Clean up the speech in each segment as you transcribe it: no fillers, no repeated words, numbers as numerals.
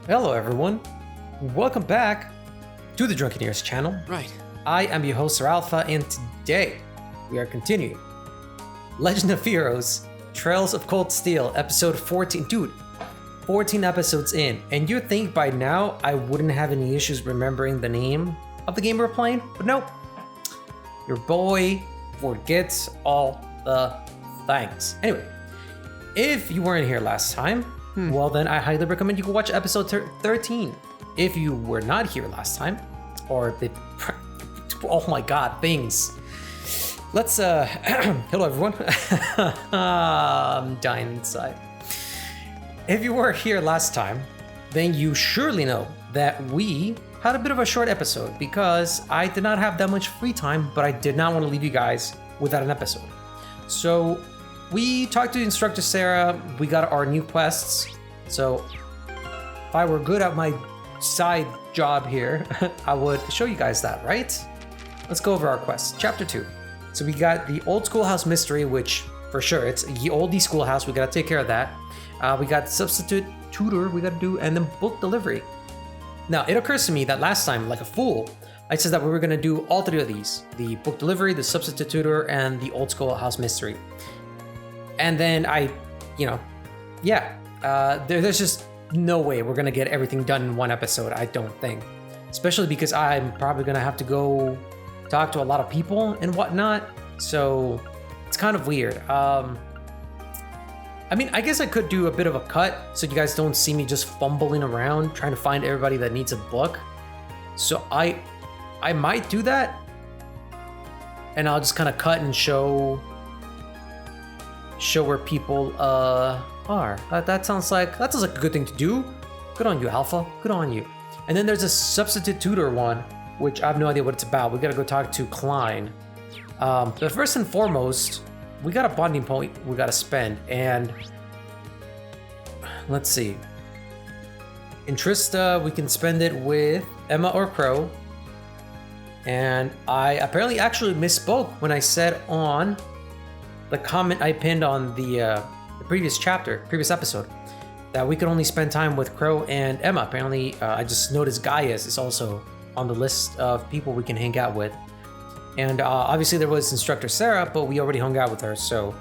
Hello everyone, welcome back to the Drunkeneers channel. Right. I am your host Sir Alpha, and today we are continuing Legend of Heroes Trails of Cold Steel, episode 14. Dude, 14 episodes in, and you'd think by now I wouldn't have any issues remembering the name of the game we're playing, but nope. Your boy forgets all the things. Anyway, if you weren't here last time, well then I highly recommend you go watch episode 13. If you were not here last time, or the oh my god, things. Let's hello everyone. I'm dying inside. If you were here last time, then you surely know that we had a bit of a short episode because I did not have that much free time, but I did not want to leave you guys without an episode. So we talked to Instructor Sarah, we got our new quests. So if I were good at my side job here, I would show you guys that, right? Let's go over our quests. Chapter 2. So we got the Old Schoolhouse mystery, which for sure, it's the Olde Schoolhouse. We gotta take care of that. We got substitute tutor we gotta do, and then book delivery. Now, it occurs to me that last time, like a fool, I said that we were gonna do all three of these: the book delivery, the substitute tutor, and the Old Schoolhouse mystery. And then there's just no way we're gonna get everything done in one episode, I don't think. Especially because I'm probably gonna have to go talk to a lot of people and whatnot, so it's kind of weird. I mean, I guess I could do a bit of a cut so you guys don't see me just fumbling around trying to find everybody that needs a book. So I might do that, and I'll just kind of cut and show where people are. That sounds like a good thing to do. Good on you, Alpha. Good on you. And then there's a substitute tutor one, which I have no idea what it's about. We gotta go talk to Klein. But first and foremost, we got a bonding point we gotta spend, and let's see. In Trista, we can spend it with Emma or Crow. And I apparently actually misspoke when I said on the comment I pinned on the previous episode, that we could only spend time with Crow and Emma. Apparently, I just noticed Gaius is also on the list of people we can hang out with. And obviously there was Instructor Sarah, but we already hung out with her, so.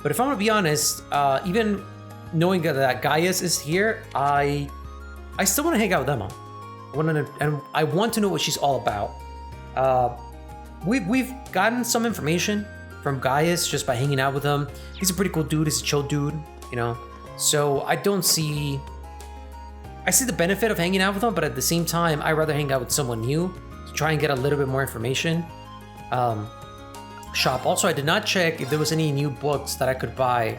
But if I'm gonna be honest, even knowing that Gaius is here, I still wanna hang out with Emma. I want to know what she's all about. We've gotten some information from Gaius just by hanging out with him. He's a pretty cool dude, he's a chill dude, you know? So I see the benefit of hanging out with him, but at the same time, I'd rather hang out with someone new to try and get a little bit more information. Shop. Also, I did not check if there was any new books that I could buy.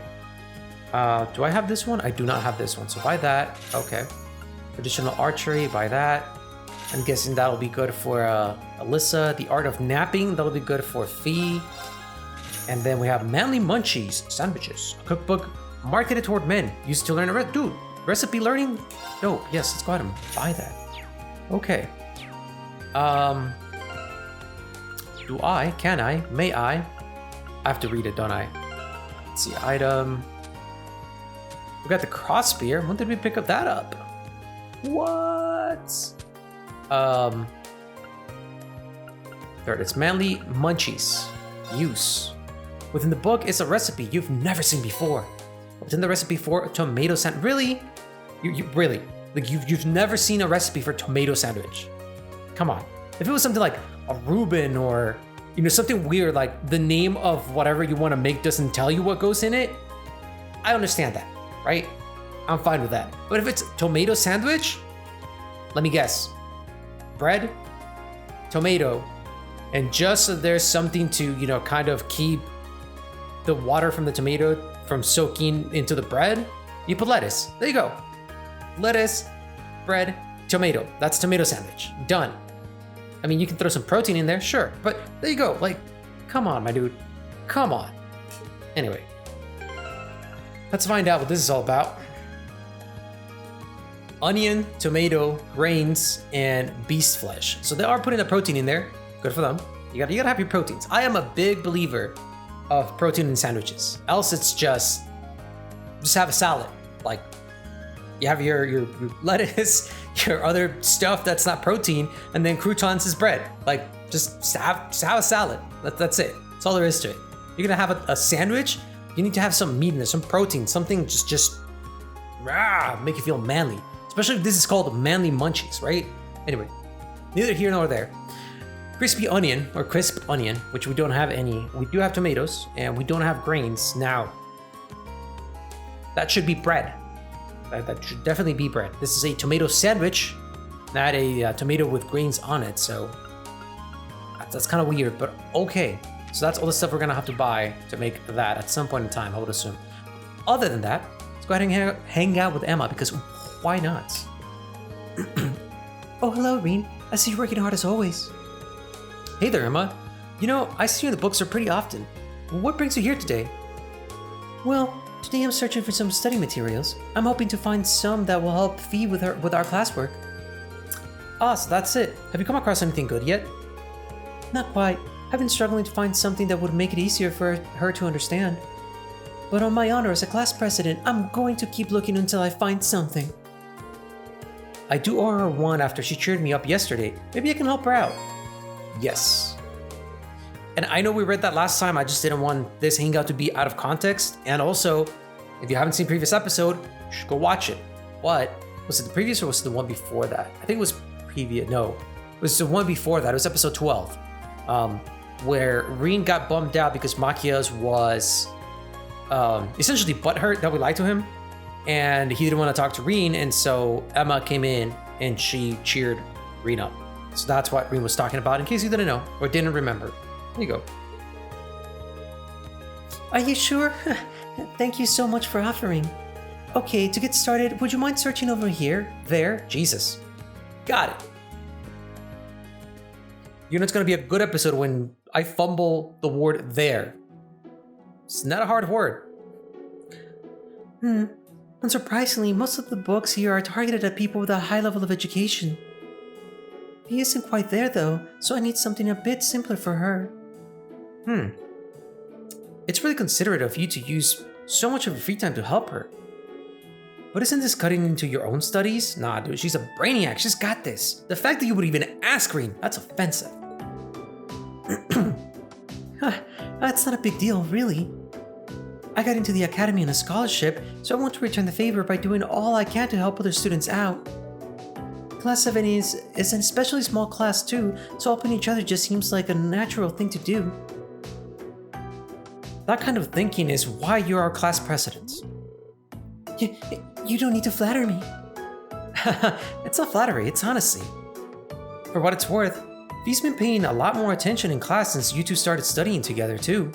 Do I have this one? I do not have this one, so buy that. Okay. Additional archery, buy that. I'm guessing that'll be good for Alyssa. The Art of Napping, that'll be good for Fee. And then we have Manly Munchies Sandwiches, a cookbook marketed toward men, used to learn dude, recipe learning? Dope. Yes, let's go ahead and buy that. Okay. May I have to read it, don't I? Let's see, item. We got the cross spear. When did we pick up that up? What? Third, it's Manly Munchies. Use. Within the book is a recipe you've never seen before. Within the recipe for a tomato sandwich. Really? You really? Like you've never seen a recipe for tomato sandwich? Come on. If it was something like a Reuben or something weird, like the name of whatever you want to make doesn't tell you what goes in it, I understand that, right? I'm fine with that. But if it's tomato sandwich, let me guess. Bread, tomato, and just so there's something to, kind of keep the water from the tomato from soaking into the bread, you put lettuce. There you go. Lettuce, bread, tomato. That's tomato sandwich. Done. I mean, you can throw some protein in there, sure, but there you go. Like, come on, my dude. Come on. Anyway, let's find out what this is all about. Onion, tomato, grains, and beast flesh. So they are putting the protein in there. Good for them. You gotta have your proteins. I am a big believer of protein in sandwiches. Else it's just have a salad. Like, You have your lettuce, your other stuff that's not protein, and then croutons is bread. Like, just have a salad. That's it. That's all there is to it. You're gonna have a sandwich, you need to have some meat in there, some protein, something just make you feel manly. Especially if this is called manly munchies, right? Anyway, neither here nor there. Crispy onion, or crisp onion, which we don't have any. We do have tomatoes, and we don't have grains. Now, that should be bread. That should definitely be bread. This is a tomato sandwich, not a tomato with grains on it, so that's kind of weird, but okay. So that's all the stuff we're gonna have to buy to make that at some point in time, I would assume. Other than that, let's go ahead and hang out with Emma, because why not? Oh, hello, Reen. I see you're working hard as always. Hey there, Emma. You know, I see you in the bookstore pretty often. What brings you here today? Well, today I'm searching for some study materials. I'm hoping to find some that will help Fee with our classwork. Ah, so that's it. Have you come across anything good yet? Not quite. I've been struggling to find something that would make it easier for her to understand. But on my honor as a class president, I'm going to keep looking until I find something. I do owe her one after she cheered me up yesterday. Maybe I can help her out. Yes. And I know we read that last time, I just didn't want this hangout to be out of context. And also, if you haven't seen previous episode, you should go watch it. What? Was it the previous or was it the one before that? I think it was previous. No, it was the one before that. It was episode 12. Where Reen got bummed out because Makias was essentially butthurt that we lied to him. And he didn't want to talk to Reen. And so Emma came in and she cheered Reen up. So that's what Reen was talking about, in case you didn't know or didn't remember. There you go. Are you sure? Thank you so much for offering. Okay, to get started, would you mind searching over here? There? Jesus. Got it. You know it's gonna be a good episode when I fumble the word there. It's not a hard word. Unsurprisingly, most of the books here are targeted at people with a high level of education. He isn't quite there though, so I need something a bit simpler for her. It's really considerate of you to use so much of your free time to help her. But isn't this cutting into your own studies? Nah, dude, she's a brainiac. She's got this. The fact that you would even ask Reen, that's offensive. That's not a big deal, really. I got into the academy on a scholarship, so I want to return the favor by doing all I can to help other students out. Class 7 is an especially small class too, so helping each other just seems like a natural thing to do. That kind of thinking is why you're our class president. You don't need to flatter me. It's not flattery, it's honesty. For what it's worth, Fee's been paying a lot more attention in class since you two started studying together too.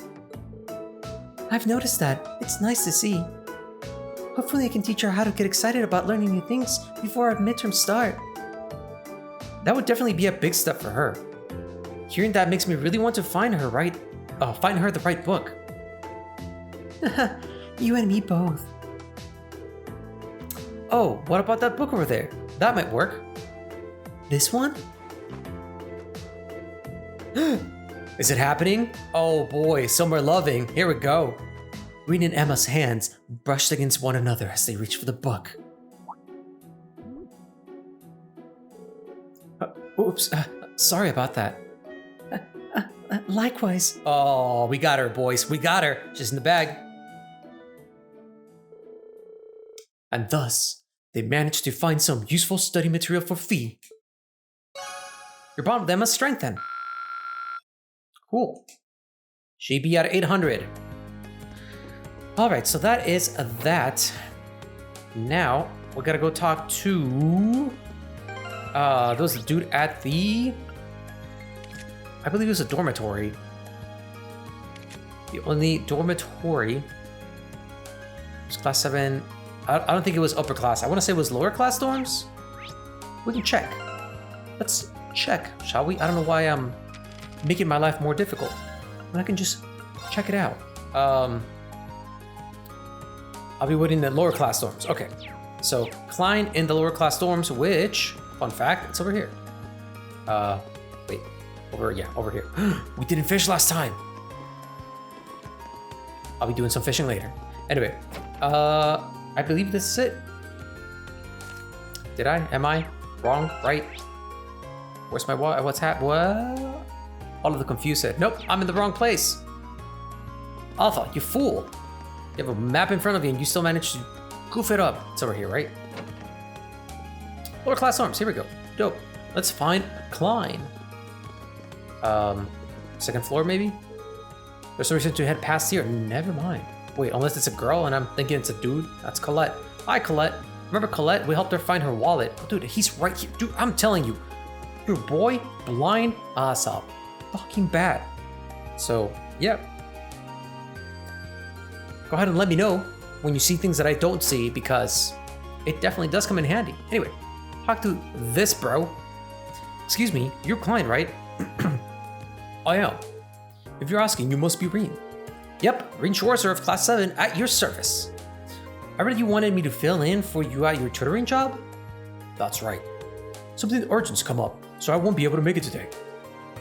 I've noticed that. It's nice to see. Hopefully I can teach her how to get excited about learning new things before our midterms start. That would definitely be a big step for her. Hearing that makes me really want to find her the right book. You and me both. Oh, what about that book over there? That might work. This one? Is it happening? Oh boy, Somewhere Loving. Here we go. Reen and Emma's hands brushed against one another as they reached for the book. Oops, sorry about that. Likewise. Oh, we got her, boys. We got her. She's in the bag. And thus, they managed to find some useful study material for Fee. Your bond with Emma's strengthened. Cool. She be at 800. Alright, so that is that. Now, we gotta go talk to... there was a dude at the... I believe it was a dormitory. The only dormitory was class 7. I don't think it was upper class. I want to say it was lower class dorms. We can check. Let's check, shall we? I don't know why I'm making my life more difficult, but I can just check it out. I'll be waiting in the lower class dorms. Okay, so Klein in the lower class dorms, which, fun fact, it's over here. Wait, over here. We didn't fish last time. I'll be doing some fishing later. Anyway, I believe this is it. Did I? Am I? Wrong? Right? Where's my what? What's happening? What? All of the confused said, nope, I'm in the wrong place. Alpha, you fool. You have a map in front of you and you still managed to goof it up. It's over here, right? Lower class arms, here we go. Dope. Let's find Klein. Second floor maybe? There's no reason to head past here. Never mind. Wait, unless it's a girl and I'm thinking it's a dude. That's Colette. Hi, Colette. Remember Colette? We helped her find her wallet. Oh, dude, he's right here. Dude, I'm telling you. Your boy, blind ass up. Fucking bad. So, yeah. Go ahead and let me know when you see things that I don't see, because it definitely does come in handy. Anyway, talk to this bro. Excuse me, you're Klein, right? I am. If you're asking, you must be Reen. Yep, Reen Schwarzer of Class 7 at your service. I read you wanted me to fill in for you at your tutoring job? That's right. Something urgent's come up, so I won't be able to make it today.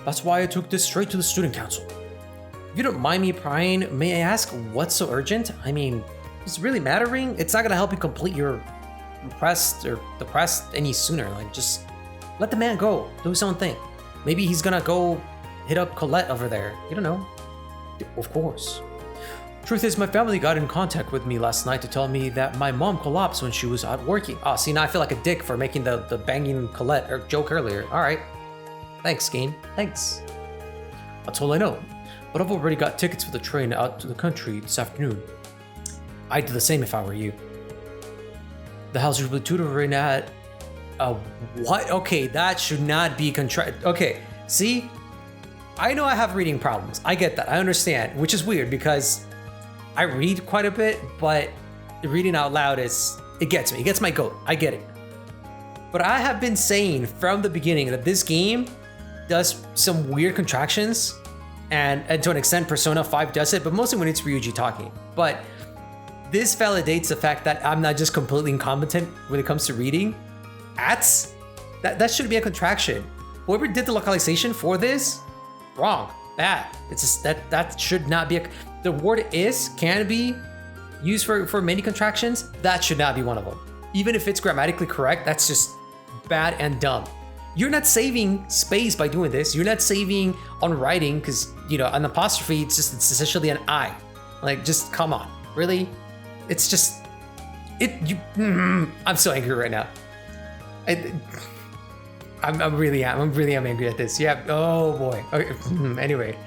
That's why I took this straight to the student council. If you don't mind me prying, may I ask what's so urgent? I mean, does it really matter, Ring? It's not gonna help you complete your request or the quest any sooner. Like, just let the man go, do his own thing. Maybe he's gonna go hit up Colette over there. You don't know. Of course. Truth is, my family got in contact with me last night to tell me that my mom collapsed when she was out working. Oh, see, now I feel like a dick for making the banging Colette or joke earlier. All right. Thanks, game. Thanks. That's all I know. But I've already got tickets for the train out to the country this afternoon. I'd do the same if I were you. The house you'll be tutoring at... what? Okay, that should not be Okay, see? I know I have reading problems. I get that. I understand, which is weird because I read quite a bit, but reading out loud it gets me. It gets my goat. I get it. But I have been saying from the beginning that this game does some weird contractions, and to an extent Persona 5 does it, but mostly when it's Ryuji talking. But this validates the fact that I'm not just completely incompetent when it comes to reading. That should be a contraction. Whoever did the localization for this, wrong, bad. It's just that should not be the word can be used for many contractions. That should not be one of them. Even if it's grammatically correct, that's just bad and dumb. You're not saving space by doing this. You're not saving on writing because, an apostrophe, it's essentially an I. Like, just come on. Really? It's just, I'm so angry right now. I'm really angry at this. Yeah, oh boy. Okay. Anyway,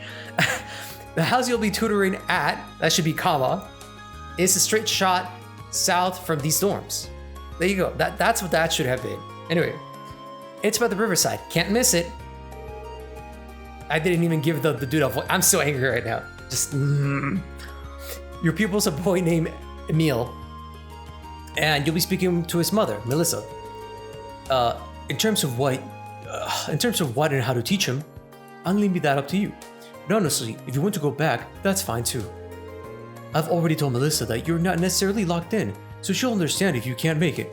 the house you'll be tutoring at, that should be comma, is a straight shot south from these dorms. There you go. That's what that should have been. Anyway, it's by the riverside. Can't miss it. I didn't even give the dude a voice. I'm so angry right now. Just, Your pupil's a boy named Emil, and you'll be speaking to his mother, Melissa. In terms of what and how to teach him, I'm gonna leave that up to you. But honestly, if you want to go back, that's fine too. I've already told Melissa that you're not necessarily locked in, so she'll understand if you can't make it.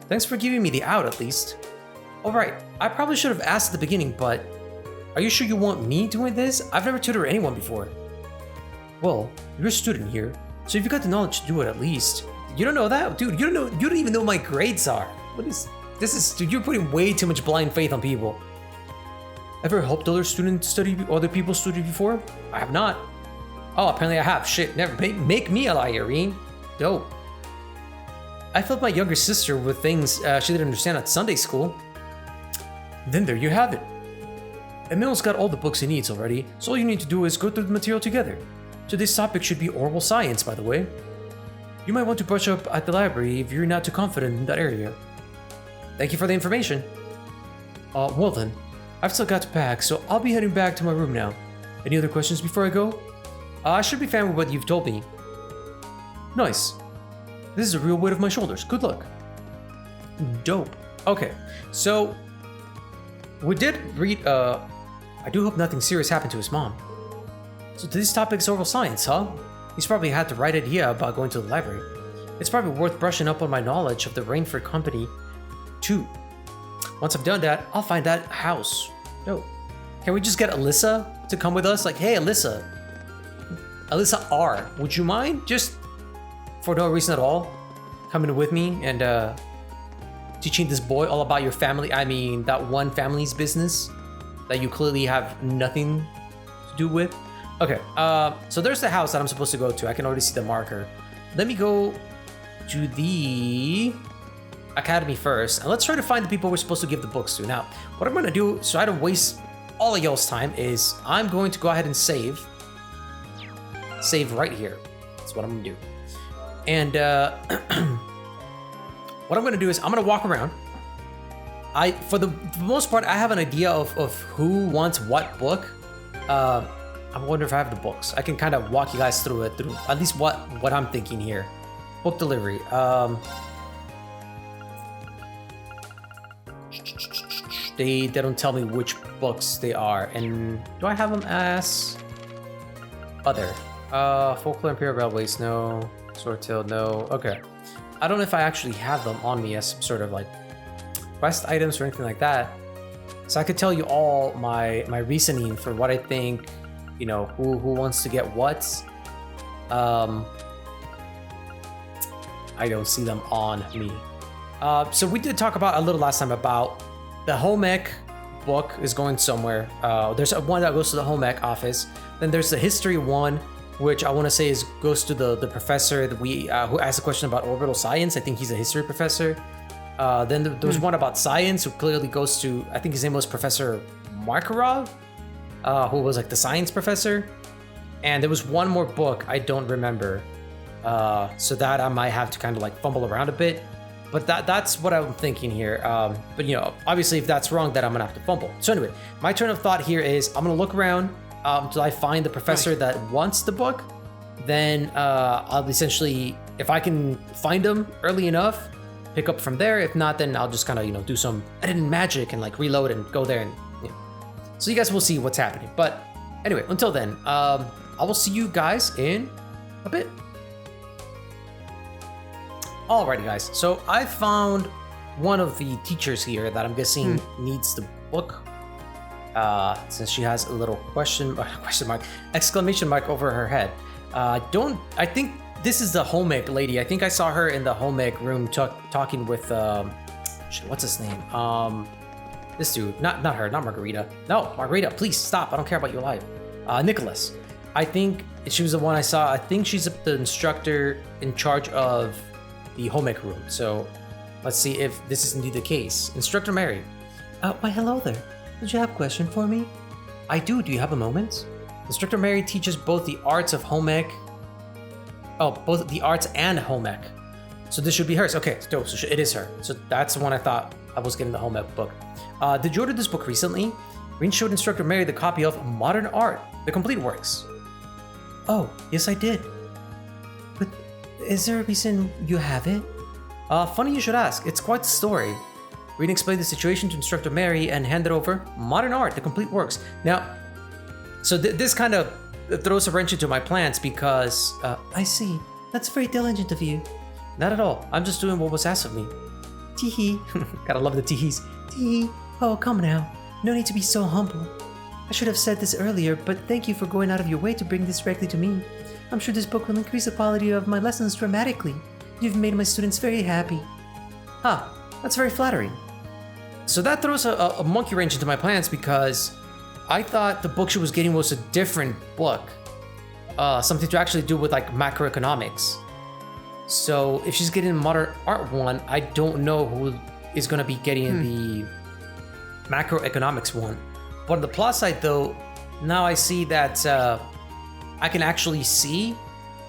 Thanks for giving me the out at least. Alright, I probably should have asked at the beginning, but are you sure you want me doing this? I've never tutored anyone before. Well, you're a student here, so if you got the knowledge to do it at least. You don't know that? Dude, you don't even know what my grades are. What is this? Dude, you're putting way too much blind faith on people. Ever helped other people study before? I have not. Oh, apparently I have. Shit, never make me a liar, Irene. Dope. I filled my younger sister with things she didn't understand at Sunday school. Then there you have it. Emil's got all the books he needs already, so all you need to do is go through the material together. Today's topic should be oral science, by the way. You might want to brush up at the library if you're not too confident in that area. Thank you for the information. Well then, I've still got to pack, so I'll be heading back to my room now. Any other questions before I go? I should be fine with what you've told me. Nice. This is a real weight off my shoulders. Good luck. Dope. Okay, so we did read, I do hope nothing serious happened to his mom. So this topic is oral science, huh? He's probably had the right idea about going to the library. It's probably worth brushing up on my knowledge of the Rainford Company, too. Once I've done that, I'll find that house. No. Can we just get Alyssa to come with us? Like, hey, Alyssa R, would you mind? Just for no reason at all, coming with me and teaching this boy all about your family, I mean, that one family's business that you clearly have nothing to do with. Okay, so there's the house that I'm supposed to go to. I can already see the marker. Let me go to the academy first, and let's try to find the people we're supposed to give the books to. Now, what I'm gonna do, so I don't waste all of y'all's time, is I'm going to go ahead and save right here. That's what I'm gonna do. And what I'm gonna do is I'm gonna walk around. For the most part, I have an idea of who wants what book. I wonder if I have the books. I can kind of walk you guys through at least what I'm thinking here. Book delivery. They don't tell me which books they are. And do I have them as other? Folklore Imperial Railways, no. Swordtail, no. Okay. I don't know if I actually have them on me as some sort of like quest items or anything like that. So I could tell you all my reasoning for what I think, you know, who wants to get what. I don't see them on me. So we did talk about a little last time about the home ec book is going somewhere. There's one that goes to the home ec office. Then there's the history one, which I want to say goes to the professor that who asked a question about orbital science. I think he's a history professor. Then there was one about science, who clearly goes to, I think his name was Professor Makarov, who was like the science professor. And there was one more book I don't remember, so that I might have to kind of like fumble around a bit. But that's what I'm thinking here. But you know, obviously if that's wrong, then I'm gonna have to fumble. So anyway, my turn of thought here is I'm gonna look around until I find the professor that wants the book. Then I'll essentially, if I can find him early enough, pick up from there. If not, then I'll just kind of, you know, do some editing magic and like reload and go there and, you know. So you guys will see what's happening. But anyway, until then, I will see you guys in a bit. Alrighty guys, so I found one of the teachers here that I'm guessing needs the book. Since she has a little exclamation mark over her head. I think this is the home ec lady. I think I saw her in the home ec room talking with, what's his name? This dude, not her, not Margarita. No, Margarita, please stop. I don't care about your life. Nicholas. I think she was the one I saw. I think she's the instructor in charge of the home ec room. So let's see if this is indeed the case. Instructor Mary. Why hello there. Did you have a question for me? I do. Do you have a moment? Instructor Mary teaches both the arts of home ec. Oh, both the arts and home ec. So this should be hers. Okay, so it is her. So that's the one I thought I was getting the home ec book. Did you order this book recently? Green showed Instructor Mary the copy of Modern Art, the complete works. Oh, yes I did. But is there a reason you have it? Funny you should ask. It's quite the story. Green explained the situation to Instructor Mary and handed over Modern Art, the complete works. Now, so this kind of throws a wrench into my plans because... I see. That's very diligent of you. Not at all. I'm just doing what was asked of me. Teehee. Gotta love the teehees. Teehee. Oh, come now. No need to be so humble. I should have said this earlier, but thank you for going out of your way to bring this directly to me. I'm sure this book will increase the quality of my lessons dramatically. You've made my students very happy. Ah, that's very flattering. So that throws a monkey wrench into my plans because I thought the book she was getting was a different book. Something to actually do with like macroeconomics. So if she's getting a modern art one, I don't know who is going to be getting the macroeconomics one. But on the plus side though, now I see that I can actually see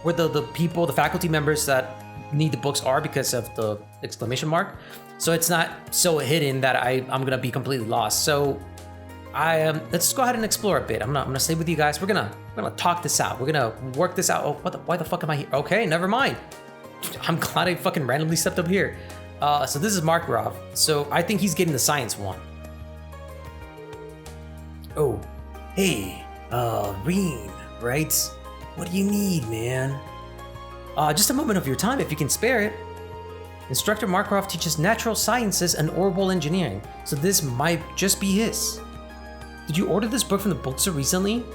where the people, the faculty members that need the books are because of the exclamation mark. So it's not so hidden that I'm gonna be completely lost. So let's go ahead and explore a bit. I'm gonna stay with you guys. We're gonna talk this out. We're gonna work this out. Oh, why the fuck am I here? Okay, never mind. I'm glad I fucking randomly stepped up here. So this is Makarov. So I think he's getting the science one. Oh, hey, Reen, right? What do you need, man? Just a moment of your time if you can spare it. Instructor Makarov teaches natural sciences and orbital engineering, so this might just be his. Did you order this book from the bookstore recently?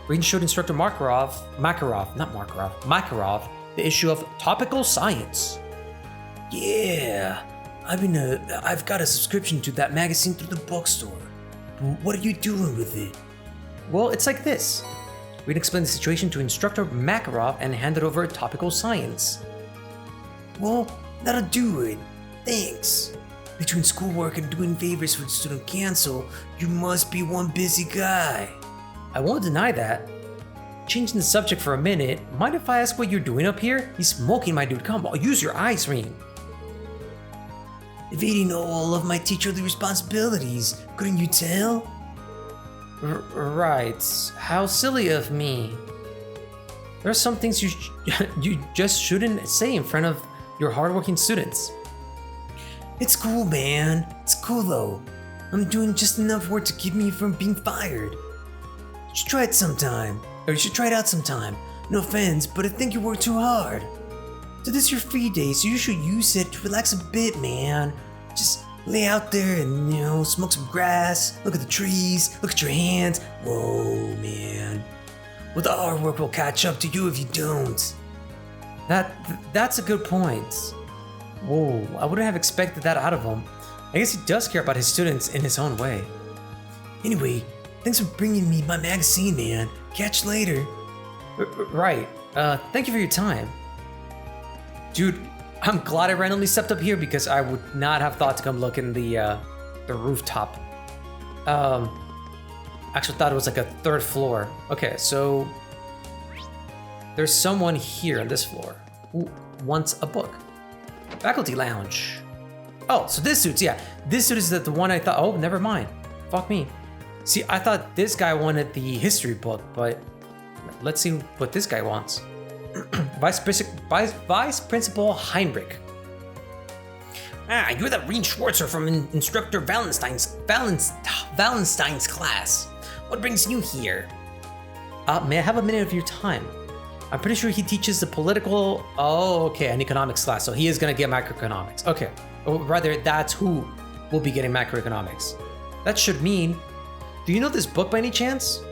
Green showed Instructor Makarov, the issue of Topical Science. Yeah, I've got a subscription to that magazine through the bookstore. What are you doing with it? Well, it's like this. We'd explain the situation to Instructor Makarov and hand it over topical science. Well, that'll do it. Thanks. Between schoolwork and doing favors for the student council, you must be one busy guy. I won't deny that. Changing the subject for a minute, mind if I ask what you're doing up here? He's smoking, my dude. Come on, use your eyes, Reen. Evading all of my teacherly responsibilities, couldn't you tell? Right. How silly of me. There are some things you just shouldn't say in front of your hardworking students. It's cool, man. It's cool though. I'm doing just enough work to keep me from being fired. You should try it sometime. Or you should try it out sometime. No offense, but I think you work too hard. So this is your free day, so you should use it to relax a bit, man. Just lay out there and, smoke some grass, look at the trees, look at your hands. Whoa, man. Well, the hard work will catch up to you if you don't. That's a good point. Whoa, I wouldn't have expected that out of him. I guess he does care about his students in his own way. Anyway, thanks for bringing me my magazine, man. Catch you later. Right. Thank you for your time. Dude, I'm glad I randomly stepped up here because I would not have thought to come look in the rooftop. Actually thought it was like a third floor. Okay, so there's someone here on this floor who wants a book. Faculty lounge. Oh, so this suit's, yeah. This suit is the one I thought, oh, never mind. Fuck me. See, I thought this guy wanted the history book, but let's see what this guy wants. Vice Principal Heinrich. Ah, you're that Reen Schwarzer from Instructor Wallenstein's class. What brings you here? May I have a minute of your time? I'm pretty sure he teaches the political, an economics class, so he is gonna get macroeconomics. Okay, or rather, that's who will be getting macroeconomics. That should mean, do you know this book by any chance?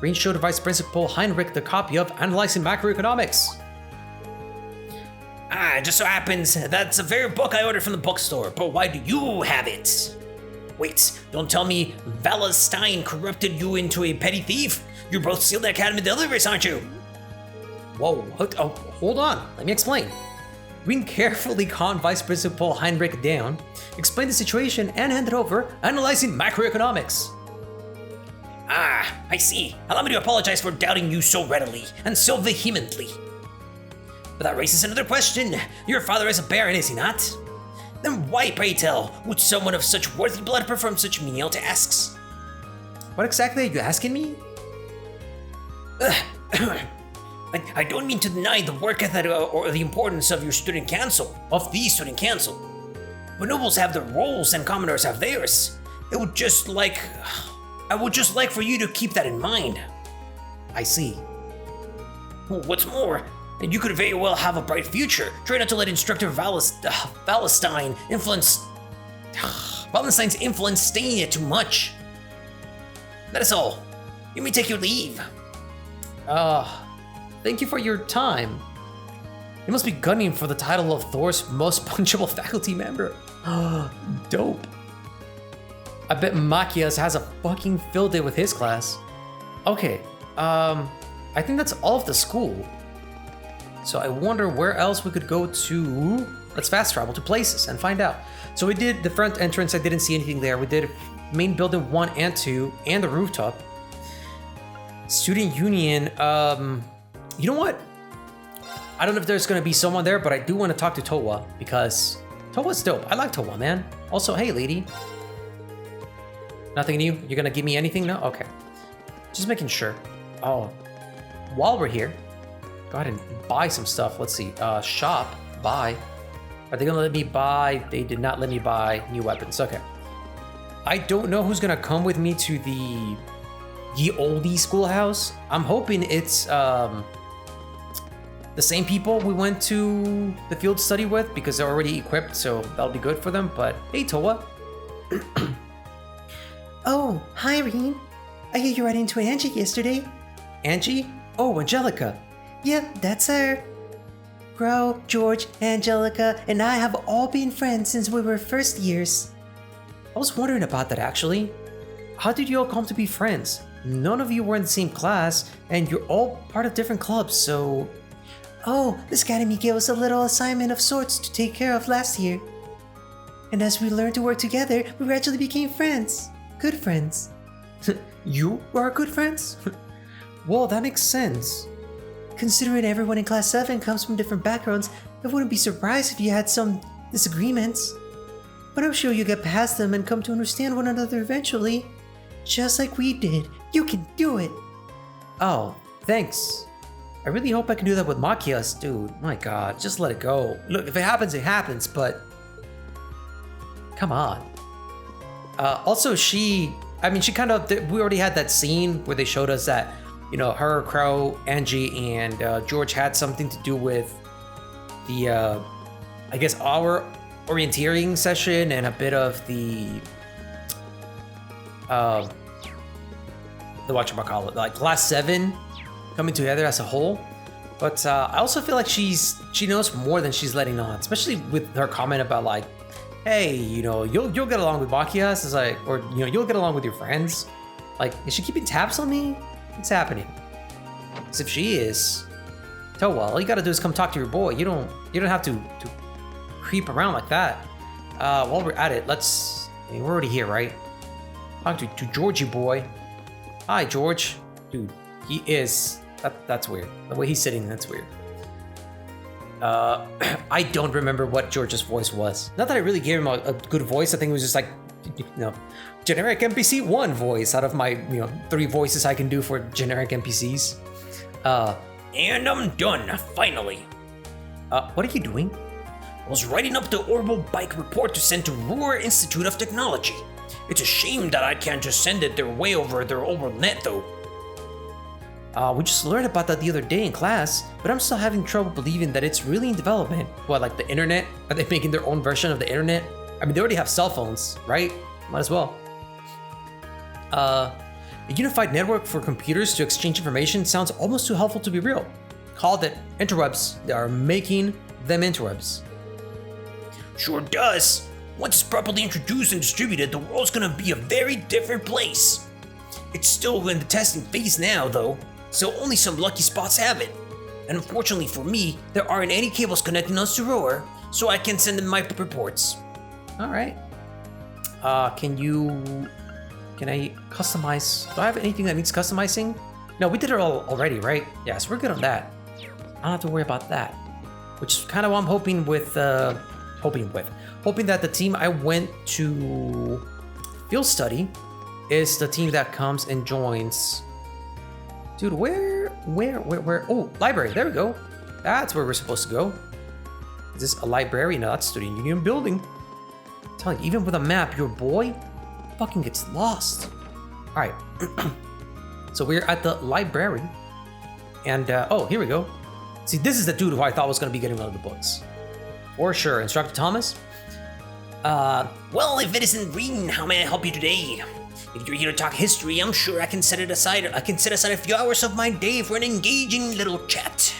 Reen showed Vice Principal Heinrich the copy of Analyzing Macroeconomics. Ah, it just so happens that's the very book I ordered from the bookstore, but why do you have it? Wait, don't tell me Wallenstein corrupted you into a petty thief? You're both sealed the Academy deliveries, aren't you? Whoa, hold on, let me explain. Reen carefully calmed Vice Principal Heinrich down, explained the situation, and handed over Analyzing Macroeconomics. Ah, I see. Allow me to apologize for doubting you so readily and so vehemently. But that raises another question. Your father is a baron, is he not? Then why, pray tell, would someone of such worthy blood perform such menial tasks? What exactly are you asking me? I don't mean to deny the work ethic or the importance of your student council, of the student council. But nobles have their roles and commoners have theirs. I would just like for you to keep that in mind. I see. What's more, you could very well have a bright future. Try not to let Instructor Wallenstein's influence stain it too much. That is all. You may take your leave. Thank you for your time. You must be gunning for the title of Thor's most punctual faculty member. Dope. I bet Makias has a fucking field day with his class. Okay, I think that's all of the school. So I wonder where else we could go to. Let's fast travel to places and find out. So we did the front entrance, I didn't see anything there. We did main building 1 and 2 and the rooftop. Student union, you know what? I don't know if there's gonna be someone there, but I do want to talk to Towa because Towa's dope. I like Towa, man. Also, hey lady. Nothing new? You're gonna give me anything? No? Okay. Just making sure. Oh, while we're here, go ahead and buy some stuff. Let's see. Shop, buy. Are they gonna let me buy? They did not let me buy new weapons. Okay. I don't know who's gonna come with me to the Olde Schoolhouse. I'm hoping it's the same people we went to the field study with because they're already equipped, so that'll be good for them. But hey, Towa. Oh, hi, Reen. I hear you ran into Angie yesterday. Angie? Oh, Angelica. Yep, that's her. Crow, George, Angelica, and I have all been friends since we were first years. I was wondering about that actually. How did you all come to be friends? None of you were in the same class, and you're all part of different clubs, so... Oh, this academy gave us a little assignment of sorts to take care of last year. And as we learned to work together, we gradually became friends. Good friends. You are good friends? Well, that makes sense. Considering everyone in Class 7 comes from different backgrounds, I wouldn't be surprised if you had some disagreements. But I'm sure you'll get past them and come to understand one another eventually. Just like we did. You can do it! Oh, thanks. I really hope I can do that with Makias, dude. My god, just let it go. Look, if it happens, but... Come on. Also, she kind of... We already had that scene where they showed us that, you know, her, Crow, Angie, and George had something to do with the, I guess, our orienteering session and a bit of the whatchamacallit, like Class 7 coming together as a whole. But I also feel like she knows more than she's letting on, especially with her comment about like, hey, you know, you'll get along with Makias, it's like, or you know, you'll get along with your friends. Like, is she keeping tabs on me? What's happening? Because if she is, oh well, all you gotta do is come talk to your boy. You don't have to creep around like that. While we're at it, I mean, we're already here, right? Talk to Georgie boy. Hi, George. Dude, he is... That's weird. The way he's sitting, that's weird. I don't remember what George's voice was. Not that I really gave him a good voice. I think it was just like, you know, generic NPC 1 voice out of my, you know, 3 voices I can do for generic NPCs. And I'm done, finally. What are you doing? I was writing up the orbital bike report to send to Ruhr Institute of Technology. It's a shame that I can't just send it their way over their orbital net, though. We just learned about that the other day in class, but I'm still having trouble believing that it's really in development. What, like the internet? Are they making their own version of the internet? I mean, they already have cell phones, right? Might as well. A unified network for computers to exchange information sounds almost too helpful to be real. Called it interwebs. They are making them interwebs. Sure does. Once it's properly introduced and distributed, the world's gonna be a very different place. It's still in the testing phase now, though, so only some lucky spots have it. And unfortunately for me, there aren't any cables connecting us to Ruhr, so I can send them my reports. Alright. Can I customize? Do I have anything that needs customizing? No, we did it all already, right? Yes, we're good on that. I don't have to worry about that. Which is kind of what I'm hoping that the team I went to field study is the team that comes and joins. Dude, where? Oh, library, there we go. That's where we're supposed to go. Is this a library? No, that's Student Union building. I'm telling you, even with a map, your boy fucking gets lost. All right, so we're at the library. And, oh, here we go. See, this is the dude who I thought was gonna be getting one of the books. For sure, Instructor Thomas. Well, if it isn't reading, how may I help you today? If you're here to talk history, I'm sure I can set aside a few hours of my day for an engaging little chat.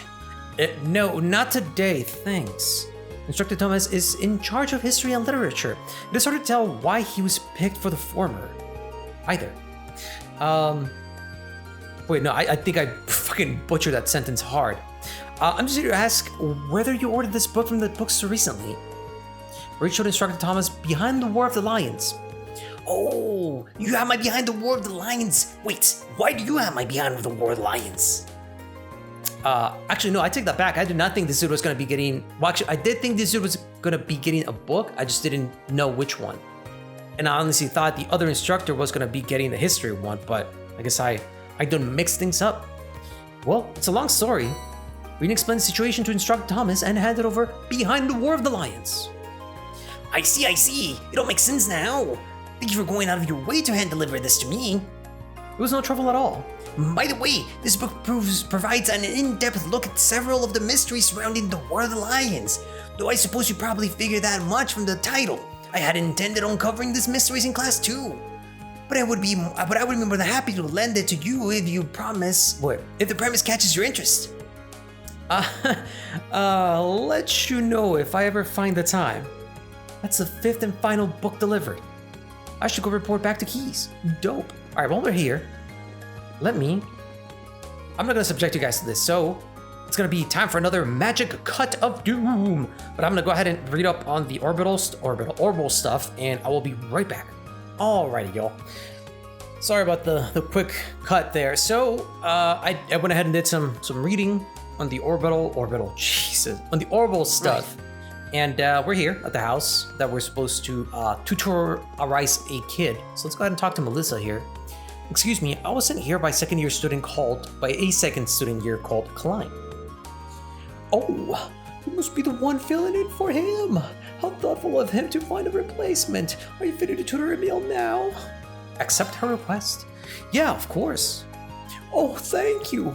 No, not today, thanks. Instructor Thomas is in charge of history and literature. It is hard to tell why he was picked for the former, either. Wait, no, I think I fucking butchered that sentence hard. I'm just here to ask whether you ordered this book from the bookstore recently. Read showed Instructor Thomas Behind the War of the Lions. Oh, you have my Behind the War of the Lions. Wait, why do you have my Behind the War of the Lions? Actually, no, I take that back. I did not think this dude was going to be getting... Well, actually, I did think this dude was going to be getting a book. I just didn't know which one. And I honestly thought the other instructor was going to be getting the history one, but I guess I done mix things up. Well, it's a long story. Reading explained the situation to Instructor Thomas and handed over Behind the War of the Lions. I see. It all makes sense now. Thank you for going out of your way to hand deliver this to me. It was no trouble at all. By the way, this book provides an in-depth look at several of the mysteries surrounding the War of the Lions. Though I suppose you probably figured that much from the title. I had intended on covering these mysteries in class too. But I would be more than happy to lend it to you if you promise. What? If the premise catches your interest. Let you know if I ever find the time. That's the 5th and final book delivered. I should go report back to Keys. Dope. All right, while we're here, I'm not gonna subject you guys to this, so it's gonna be time for another magic cut of doom. But I'm gonna go ahead and read up on the orbital stuff, and I will be right back. Alrighty, y'all. Sorry about the quick cut there. So I went ahead and did some reading on the orbital stuff. Right. And we're here at the house that we're supposed to tutorize a kid. So let's go ahead and talk to Melissa here. Excuse me, I was sent here by a second year student called Klein. Oh, you must be the one filling in for him. How thoughtful of him to find a replacement. Are you fitted to tutor Emil now? Accept her request. Yeah, of course. Oh, thank you.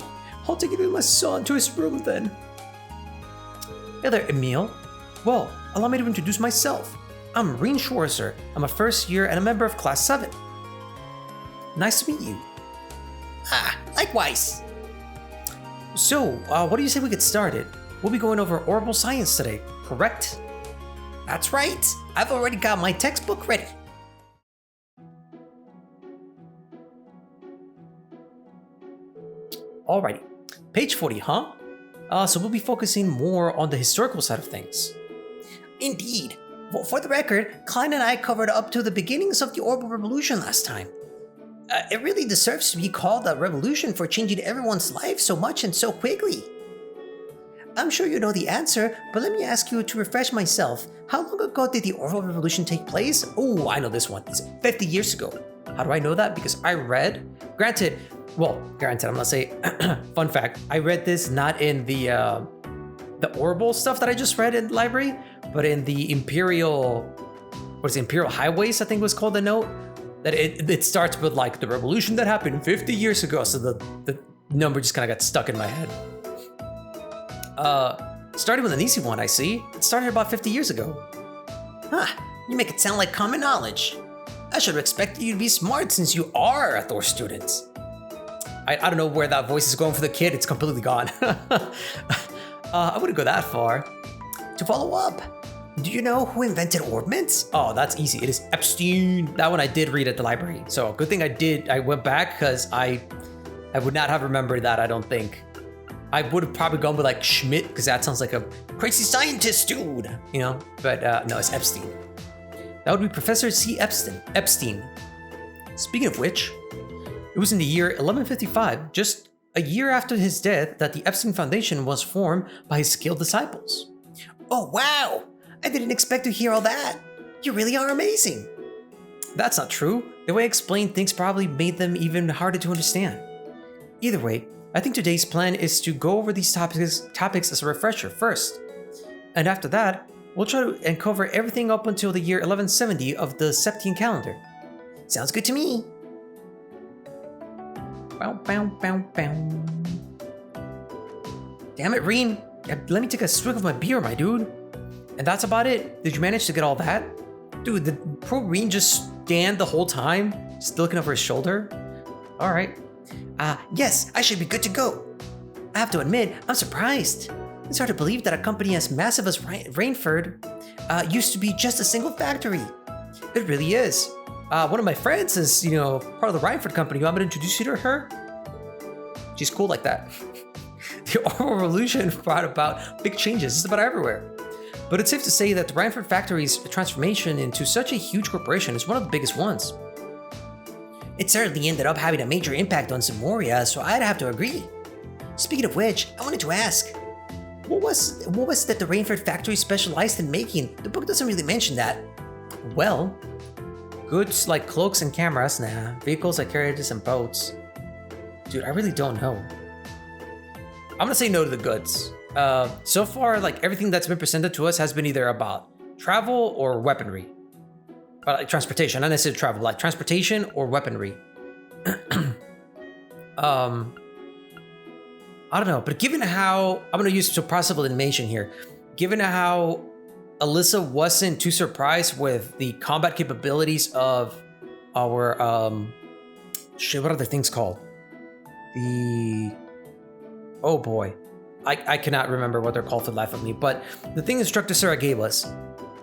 I'll take you to my son to his room then. Hey there, Emil. Well, allow me to introduce myself. I'm Reen Schwarzer. I'm a first year and a member of Class 7. Nice to meet you. Likewise. So, what do you say we get started? We'll be going over orbital science today, correct? That's right. I've already got my textbook ready. Alrighty. Page 40, huh? So we'll be focusing more on the historical side of things. Indeed. Well, for the record, Klein and I covered up to the beginnings of the orbital revolution last time. It really deserves to be called a revolution for changing everyone's life so much and so quickly. I'm sure you know the answer, but let me ask you to refresh myself. How long ago did the orbital revolution take place? Oh, I know this one. It's 50 years ago. How do I know that? Because I read, granted, I'm gonna say, fun fact, I read this not in the orbital stuff that I just read in the library, but in the Imperial Highways, I think was called the note, that it starts with like the revolution that happened 50 years ago, so the number just kind of got stuck in my head. Starting with an easy one, I see. It started about 50 years ago. Huh, you make it sound like common knowledge. I should have expected you to be smart since you are a Thor student. I don't know where that voice is going for the kid, it's completely gone. I wouldn't go that far. To follow up, do you know who invented ordnance? Oh, that's easy. It is Epstein. That one I did read at the library. So good thing I went back because I would not have remembered that, I don't think. I would have probably gone with like Schmidt because that sounds like a crazy scientist dude, you know? But no, it's Epstein. That would be Professor C. Epstein. Speaking of which, it was in the year 1155, just a year after his death, that the Epstein Foundation was formed by his skilled disciples. Oh, wow! I didn't expect to hear all that. You really are amazing. That's not true. The way I explained things probably made them even harder to understand. Either way, I think today's plan is to go over these topics as a refresher first. And after that, we'll try to cover everything up until the year 1170 of the Septine calendar. Sounds good to me. Bow, bow, bow, bow. Damn it, Reen. Let me take a swig of my beer, my dude. And that's about it. Did you manage to get all that? Dude, did poor Reen just stand the whole time, just looking over his shoulder? All right. Yes, I should be good to go. I have to admit, I'm surprised. It's hard to believe that a company as massive as Rainford used to be just a single factory. It really is. One of my friends is, part of the Rainford company. You want me to introduce you to her? She's cool like that. The Orbital Revolution brought about big changes just about everywhere. But it's safe to say that the Rainford factory's transformation into such a huge corporation is one of the biggest ones. It certainly ended up having a major impact on Samoria, so I'd have to agree. Speaking of which, I wanted to ask, what was that the Rainford factory specialized in making? The book doesn't really mention that. Well, goods like cloaks and cameras, vehicles like carriages and boats. Dude, I really don't know. I'm gonna say no to the goods. So far, like everything that's been presented to us has been either about travel or weaponry. Like transportation, not necessarily travel, like transportation or weaponry. I don't know, but given how, I'm gonna use some possible animation here. Given how Alyssa wasn't too surprised with the combat capabilities of our, what are the things called? Oh boy. I cannot remember what they're called for the life of me, but the thing Instructor Sarah gave us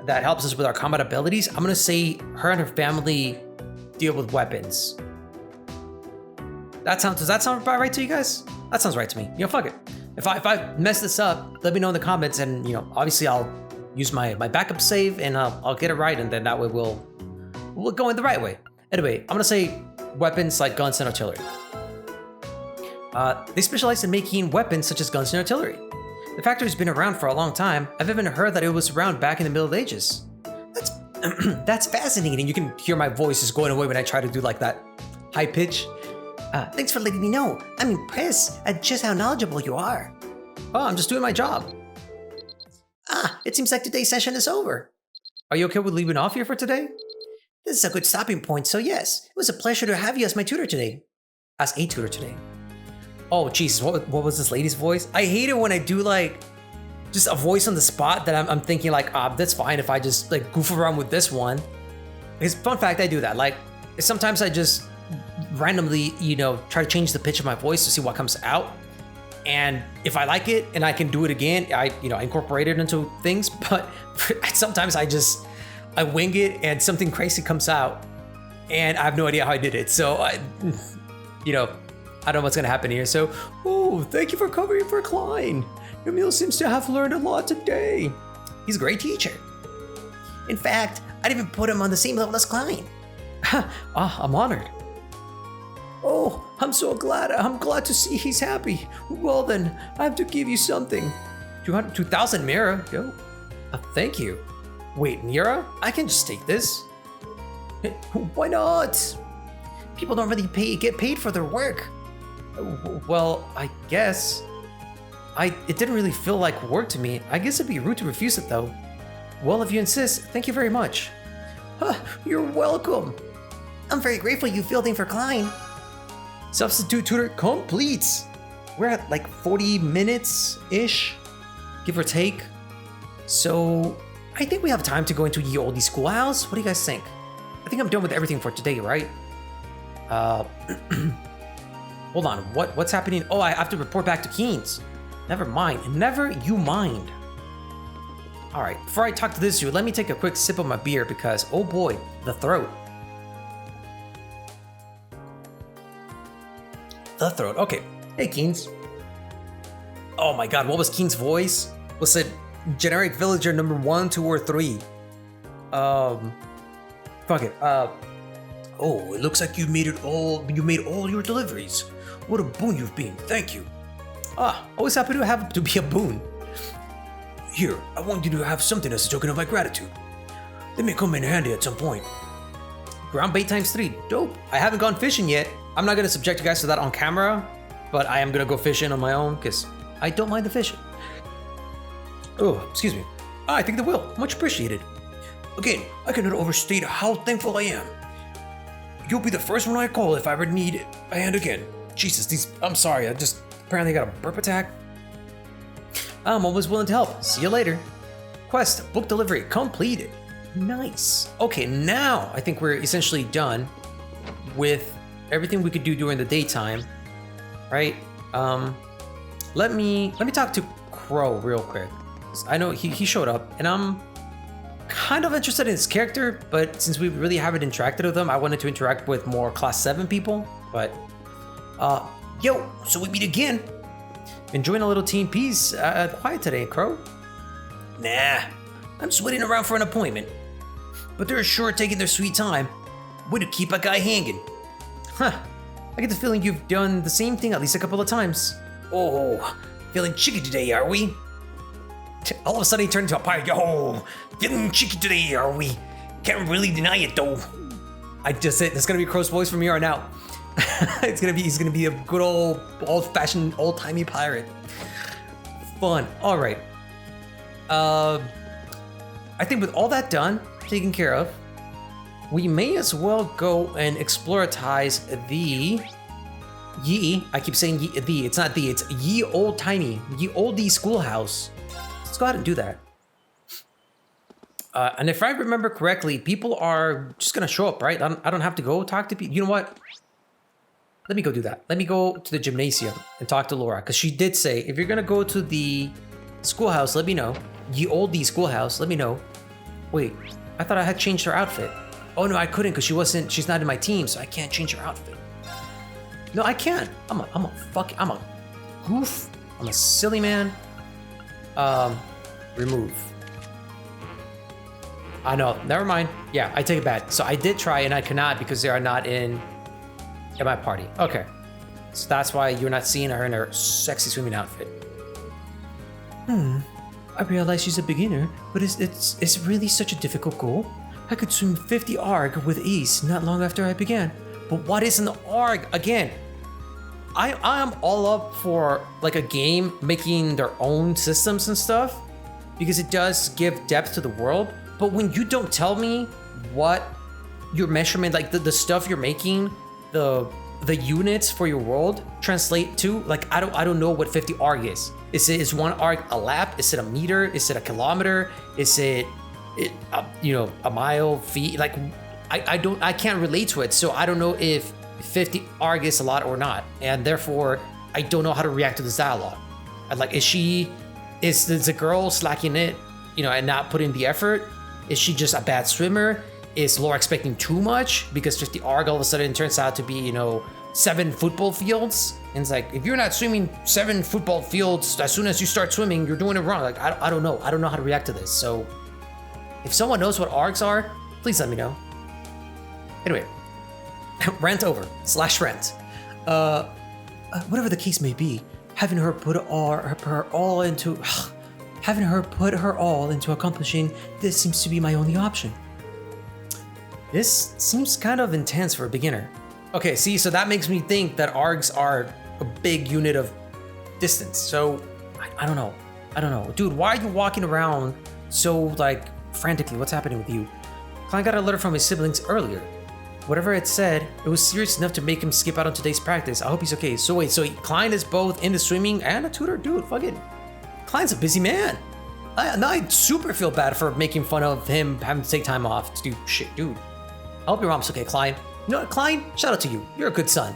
that helps us with our combat abilities, I'm gonna say her and her family deal with weapons. Does that sound about right to you guys? That sounds right to me. You know, fuck it. If I mess this up, let me know in the comments, and you know, obviously I'll use my backup save and I'll get it right, and then that way we'll go in the right way. Anyway, I'm gonna say weapons like guns and artillery. They specialize in making weapons such as guns and artillery. The factory's been around for a long time. I've even heard that it was around back in the Middle Ages. That's fascinating. You can hear my voice is going away when I try to do like that high pitch. Thanks for letting me know. I'm impressed at just how knowledgeable you are. Oh, I'm just doing my job. It seems like today's session is over. Are you okay with leaving off here for today? This is a good stopping point, so yes. It was a pleasure to have you as my tutor today. As a tutor today. Oh, Jesus, what was this lady's voice? I hate it when I do like just a voice on the spot that I'm thinking like, that's fine if I just like goof around with this one. Because fun fact, I do that. Like sometimes I just randomly, you know, try to change the pitch of my voice to see what comes out. And if I like it and I can do it again, I incorporate it into things. But sometimes I wing it and something crazy comes out and I have no idea how I did it. So I don't know what's gonna happen here. So, thank you for covering for Klein. Emil seems to have learned a lot today. He's a great teacher. In fact, I'd even put him on the same level as Klein. I'm honored. Oh, I'm so glad. I'm glad to see he's happy. Well then, I have to give you something. 2,000 Mira. Go. Thank you. Wait, Mira? I can just take this. Why not? People don't really get paid for their work. Well, I guess. It didn't really feel like work to me. I guess it'd be rude to refuse it though. Well, if you insist, thank you very much. You're welcome. I'm very grateful you filled in for Klein. Substitute tutor complete. We're at like 40 minutes-ish, give or take. So I think we have time to go into Olde Schoolhouse. What do you guys think? I think I'm done with everything for today, right? Hold on, what's happening? Oh, I have to report back to Keen's. Never mind, never you mind. All right, before I talk to this dude, let me take a quick sip of my beer because, oh boy, the throat. The throat, okay. Hey, Keen's. Oh my God, what was Keen's voice? Was it generic villager number 1, 2, or 3? Fuck it, Oh, it looks like you made all your deliveries. What a boon you've been, thank you. Always happy to be a boon. Here, I want you to have something as a token of my gratitude. They may come in handy at some point. Ground bait ×3, dope. I haven't gone fishing yet. I'm not gonna subject you guys to that on camera, but I am gonna go fishing on my own because I don't mind the fishing. Oh, excuse me. I think they will, much appreciated. Again, I cannot overstate how thankful I am. You'll be the first one I call if I ever need a hand again. Jesus, I'm sorry, I just apparently got a burp attack. I'm always willing to help. See you later. Quest, book delivery completed. Nice. Okay, now I think we're essentially done with everything we could do during the daytime, right? Let me talk to Crow real quick. I know he showed up, and I'm kind of interested in his character, but since we really haven't interacted with him, I wanted to interact with more class 7 people. But yo, so we meet again. Enjoying a little team peace quiet today, Crow? Nah, I'm just waiting around for an appointment. But they're sure taking their sweet time. Way to keep a guy hanging. Huh, I get the feeling you've done the same thing at least a couple of times. Oh, feeling cheeky today, are we? All of a sudden he turned into a pirate. Yo, feeling cheeky today, are we? Can't really deny it though. I just said it's gonna be Crow's voice from here on out. He's gonna be a good old-fashioned, old-timey pirate. Fun. All right. I think with all that done, taken care of, we may as well go and exploratize the I keep saying it's not it's Ye-Olde Schoolhouse. Let's go ahead and do that. And if I remember correctly, people are just gonna show up, right? I don't have to go talk to people. You know what? Let me go do that. Let me go to the gymnasium and talk to Laura, because she did say, if you're gonna go to the schoolhouse, let me know. Ye-olde Schoolhouse, let me know. Wait, I thought I had changed her outfit. Oh no, I couldn't because she's not in my team, so I can't change her outfit. No, I can't. I'm a goof. I'm a silly man. Remove. I know, never mind. Yeah, I take it back. So I did try and I cannot because they are not in my party. Okay. So that's why you're not seeing her in her sexy swimming outfit. I realize she's a beginner, but it's really such a difficult goal. I could swim 50 arg with ease not long after I began. But what is an arg? Again, I am all up for like a game making their own systems and stuff because it does give depth to the world. But when you don't tell me what your measurement, like the stuff you're making, the units for your world translate to, like I don't know what 50 arg is. Is one arg a lap? Is it a meter? Is it a kilometer? Is it a mile, feet? Like I can't relate to it, so I don't know if 50 arg is a lot or not, and therefore I don't know how to react to this dialogue. And like, is the girl slacking it, and not putting the effort? Is she just a bad swimmer? Is Laura expecting too much because 50 arg all of a sudden turns out to be 7 football fields? And it's like, if you're not swimming 7 football fields as soon as you start swimming, you're doing it wrong. Like I don't know how to react to this. So if someone knows what args are, please let me know. Anyway, rant over / rant. Whatever the case may be, having her put her all into accomplishing this seems to be my only option. This seems kind of intense for a beginner. Okay, see, so that makes me think that args are a big unit of distance. So I don't know. Dude, why are you walking around so like frantically? What's happening with you? Klein got a letter from his siblings earlier. Whatever it said, it was serious enough to make him skip out on today's practice. I hope he's okay. So wait, so Klein is both into swimming and a tutor? Dude, fucking Klein's a busy man. I super feel bad for making fun of him having to take time off to do shit, dude. I hope your mom's okay, Klein. You know what, Klein? Shout out to you. You're a good son.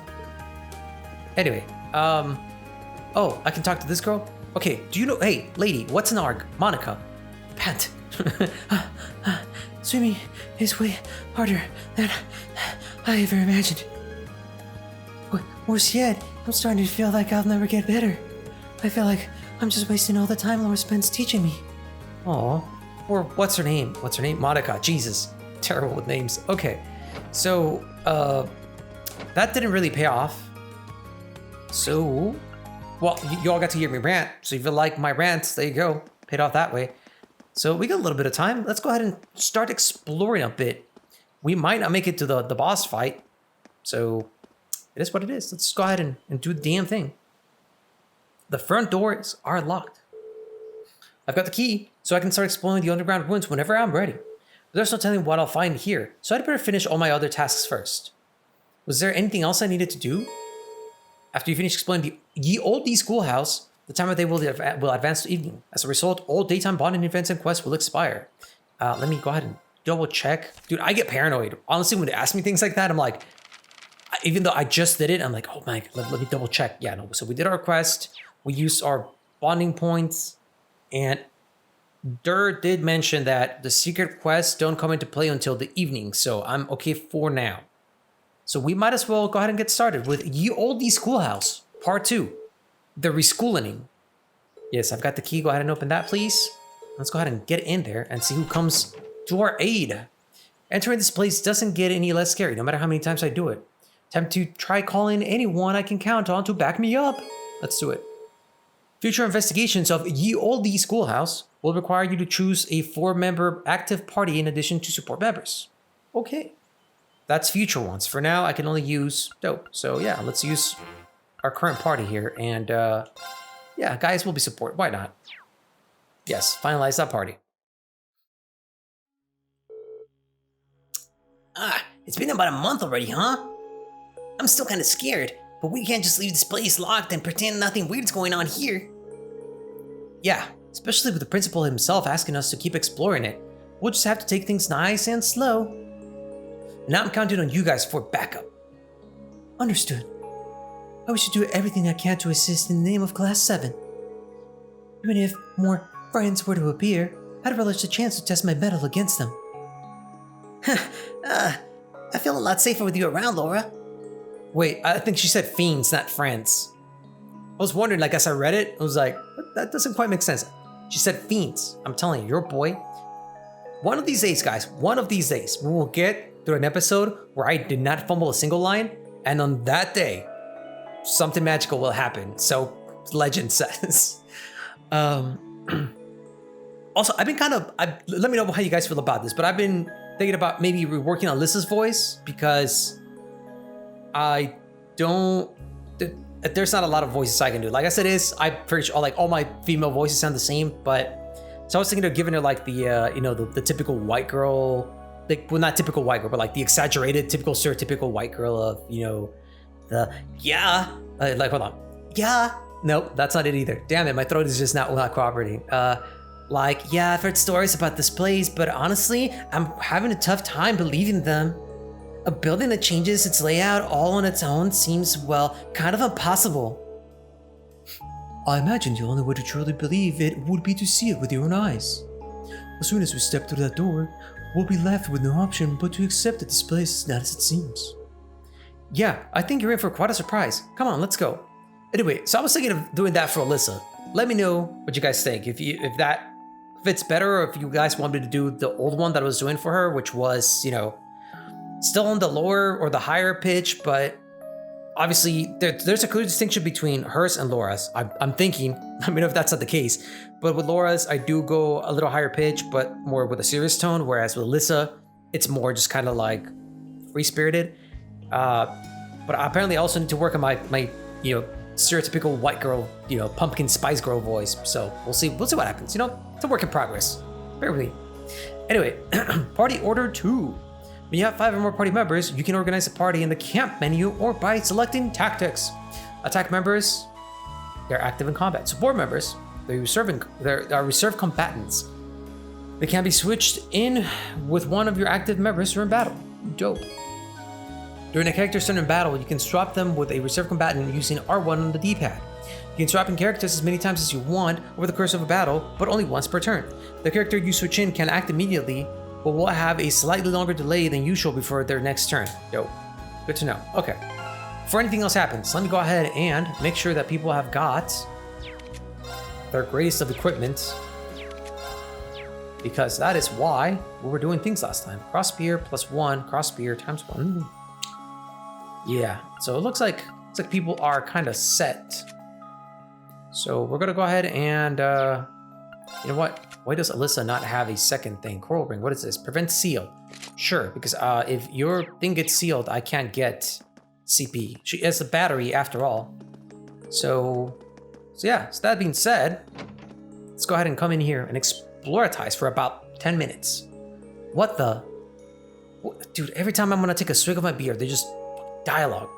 Anyway, oh, I can talk to this girl? Okay, do you know, hey, lady, what's an arg? Monica. Pant. Swimming is way harder than I ever imagined. Worse yet, I'm starting to feel like I'll never get better. I feel like I'm just wasting all the time Laura spends teaching me. Aw. Or what's her name? Monica. Jesus. Terrible with names. Okay. So, that didn't really pay off. So, well, you all got to hear me rant. So if you like my rants, there you go. Paid off that way. So we got a little bit of time. Let's go ahead and start exploring a bit. We might not make it to the boss fight. So it is what it is. Let's go ahead and do the damn thing. The front doors are locked. I've got the key, so I can start exploring the underground ruins whenever I'm ready. But there's no telling what I'll find here, so I'd better finish all my other tasks first. Was there anything else I needed to do? After you finish exploring the ye-olde Schoolhouse, the time of day will advance to evening. As a result, all daytime bonding events and quests will expire. Let me go ahead and double check. Dude, I get paranoid. Honestly, when they ask me things like that, I'm like, even though I just did it, I'm like, oh my, let me double check. Yeah, no, so we did our quest. We used our bonding points, and Dur did mention that the secret quests don't come into play until the evening, so I'm okay for now. So we might as well go ahead and get started with Ye-Olde Schoolhouse, Part 2, the re-ye-olden-ing. Yes, I've got the key. Go ahead and open that, please. Let's go ahead and get in there and see who comes to our aid. Entering this place doesn't get any less scary, no matter how many times I do it. Time to try calling anyone I can count on to back me up. Let's do it. Future investigations of Ye-Olde Schoolhouse will require you to choose a 4-member active party in addition to support members. Okay. That's future ones. For now, I can only use dope. So yeah, let's use our current party here. And yeah, guys will be support. Why not? Yes, finalize that party. It's been about a month already, huh? I'm still kind of scared, but we can't just leave this place locked and pretend nothing weird's going on here. Yeah, especially with the principal himself asking us to keep exploring it. We'll just have to take things nice and slow. Now I'm counting on you guys for backup. Understood. I wish to do everything I can to assist in the name of Class 7. Even if more friends were to appear, I'd relish the chance to test my mettle against them. I feel a lot safer with you around, Laura. Wait, I think she said fiends, not friends. I was wondering, like, as I read it, I was like, that doesn't quite make sense. She said fiends. I'm telling you, your boy. One of these days, guys, one of these days, we will get through an episode where I did not fumble a single line, and on that day, something magical will happen. So, legend says. Also, I've been let me know how you guys feel about this, but I've been thinking about maybe reworking Alyssa's voice because there's not a lot of voices I can do. Like I said, I'm pretty sure all my female voices sound the same, but so I was thinking of giving her like the typical white girl, like, well, not typical white girl, but like the exaggerated, typical stereotypical white girl of, hold on. Yeah. Nope, that's not it either. Damn it, my throat is just not cooperating. I've heard stories about this place, but honestly, I'm having a tough time believing them. A building that changes its layout all on its own seems, kind of impossible. I imagine the only way to truly believe it would be to see it with your own eyes. As soon as we step through that door, we'll be left with no option but to accept that this place is not as it seems. Yeah, I think you're in for quite a surprise. Come on, let's go. Anyway, so I was thinking of doing that for Alyssa. Let me know what you guys think. If that fits better, or if you guys want me to do the old one that I was doing for her, which was, still on the lower or the higher pitch, but obviously there's a clear distinction between hers and Laura's. I'm thinking, let me know if that's not the case, but with Laura's, I do go a little higher pitch, but more with a serious tone, whereas with Alyssa, it's more just kind of like free-spirited. But apparently I also need to work on my stereotypical white girl, pumpkin spice girl voice. So we'll see what happens. It's a work in progress. Bear with me. Anyway, party order 2. When you have 5 or more party members, you can organize a party in the camp menu or by selecting tactics. Attack members, they're active in combat. Support members, they're reserve combatants. They can be switched in with one of your active members during battle. Dope. During a character's turn in battle, you can swap them with a reserve combatant using R1 on the D-pad. You can swap in characters as many times as you want over the course of a battle, but only once per turn. The character you switch in can act immediately, but will have a slightly longer delay than usual before their next turn. Dope. Good to know. Okay. Before anything else happens, let me go ahead and make sure that people have got their greatest of equipment, because that is why we were doing things last time. Cross spear +1, cross spear ×1. Yeah, so it looks like people are kind of set. So we're gonna go ahead and you know what? Why does Alyssa not have a second thing? Coral ring. What is this? Prevent seal. Sure, because if your thing gets sealed, I can't get CP. She has the battery after all. So yeah. So that being said, let's go ahead and come in here and exploratize for about 10 minutes. What the? Dude, every time I'm gonna take a swig of my beer, they just dialogue.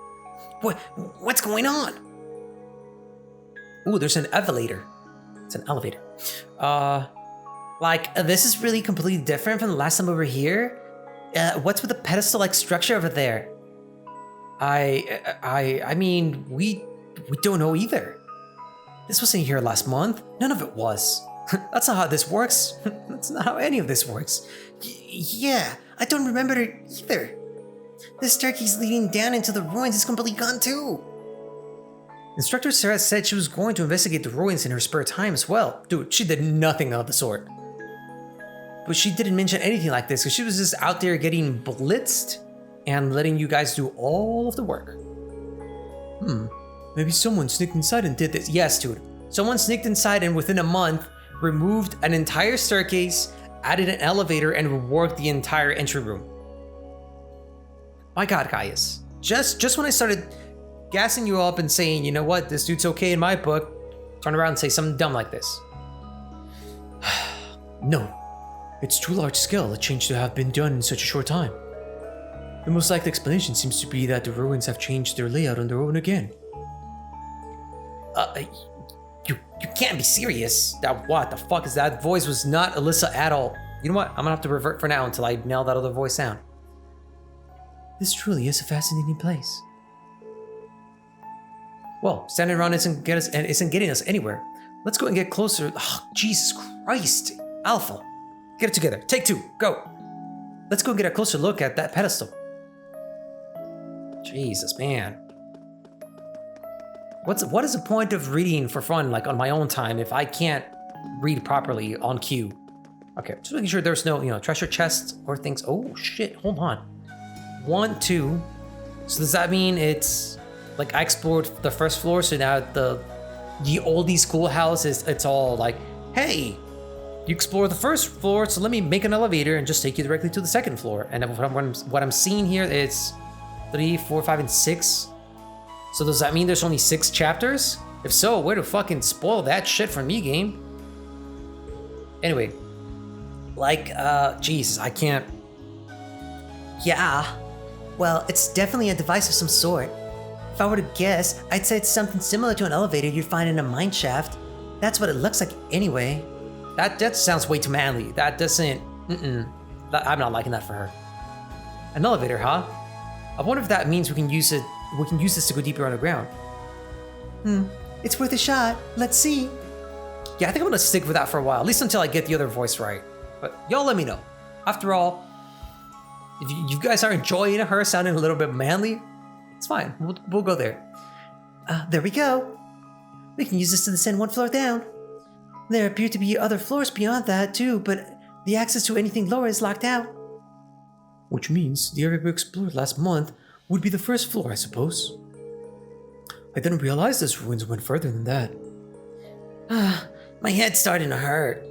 What's going on? Ooh, there's an elevator. It's an elevator. This is really completely different from the last time we were here. What's with the pedestal-like structure over there? I mean, we don't know either. This wasn't here last month. None of it was. That's not how this works. That's not how any of this works. Yeah, I don't remember it either. The staircase leading down into the ruins is completely gone too. Instructor Sarah said she was going to investigate the ruins in her spare time as well. Dude, she did nothing of the sort. But she didn't mention anything like this because she was just out there getting blitzed and letting you guys do all of the work. Maybe someone sneaked inside and did this. Yes, dude. Someone sneaked inside and within a month removed an entire staircase, added an elevator, and reworked the entire entry room. My God, Gaius. Just when I started gassing you up and saying, you know what, this dude's okay in my book, turn around and say something dumb like this. No, it's too large scale a change to have been done in such a short time. The most likely explanation seems to be that the ruins have changed their layout on their own again. You can't be serious. What the fuck is that? Voice was not Alyssa at all. You know what? I'm gonna have to revert for now until I nail that other voice down. This truly is a fascinating place. Well, standing around isn't getting us anywhere. Let's go and get closer. Oh, Jesus Christ. Alpha, get it together. Take 2, go. Let's go and get a closer look at that pedestal. Jesus, man. What is the point of reading for fun, like on my own time, if I can't read properly on cue? Okay, just making sure there's no, treasure chests or things. Oh shit, hold on. 1, 2. So does that mean it's like I explored the first floor, so now the Olde Schoolhouse it's all like, hey, you explored the first floor, so let me make an elevator and just take you directly to the second floor. And what I'm seeing here is 3, 4, 5, and 6. So does that mean there's only 6 chapters? If so, way to fucking spoil that shit for me, game. Anyway, like, Jesus, I can't. Yeah. Well, it's definitely a device of some sort. If I were to guess, I'd say it's something similar to an elevator you'd find in a mine shaft. That's what it looks like anyway. That sounds way too manly. That doesn't. I'm not liking that for her. An elevator, huh? I wonder if that means we can use it. We can use this to go deeper underground. It's worth a shot. Let's see. Yeah, I think I'm gonna stick with that for a while, at least until I get the other voice right. But y'all let me know. After all, if you guys are enjoying her sounding a little bit manly, it's fine. We'll go there. There we go. We can use this to descend 1 floor down. There appear to be other floors beyond that too, but the access to anything lower is locked out. Which means the area we explored last month would be the first floor, I suppose. I didn't realize this ruins went further than that. My head's starting to hurt.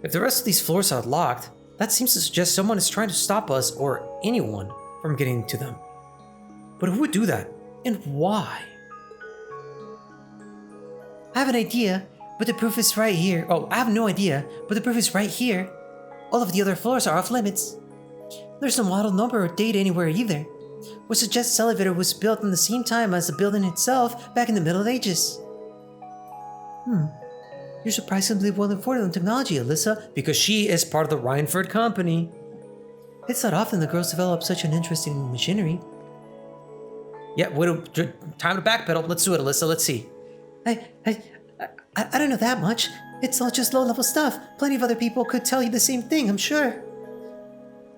If the rest of these floors are locked, that seems to suggest someone is trying to stop us or anyone from getting to them. But who would do that? And why? I have an idea, but the proof is right here. Oh, I have no idea, but the proof is right here. All of the other floors are off limits. There's no model number or date anywhere either, which suggests this elevator was built in the same time as the building itself back in the Middle Ages. You're surprisingly well informed on technology, Alyssa. Because she is part of the Rhineford Company. It's not often the girls develop such an interest in machinery. Yeah, time to backpedal. Let's do it, Alyssa. Let's see. I don't know that much. It's all just low-level stuff. Plenty of other people could tell you the same thing, I'm sure.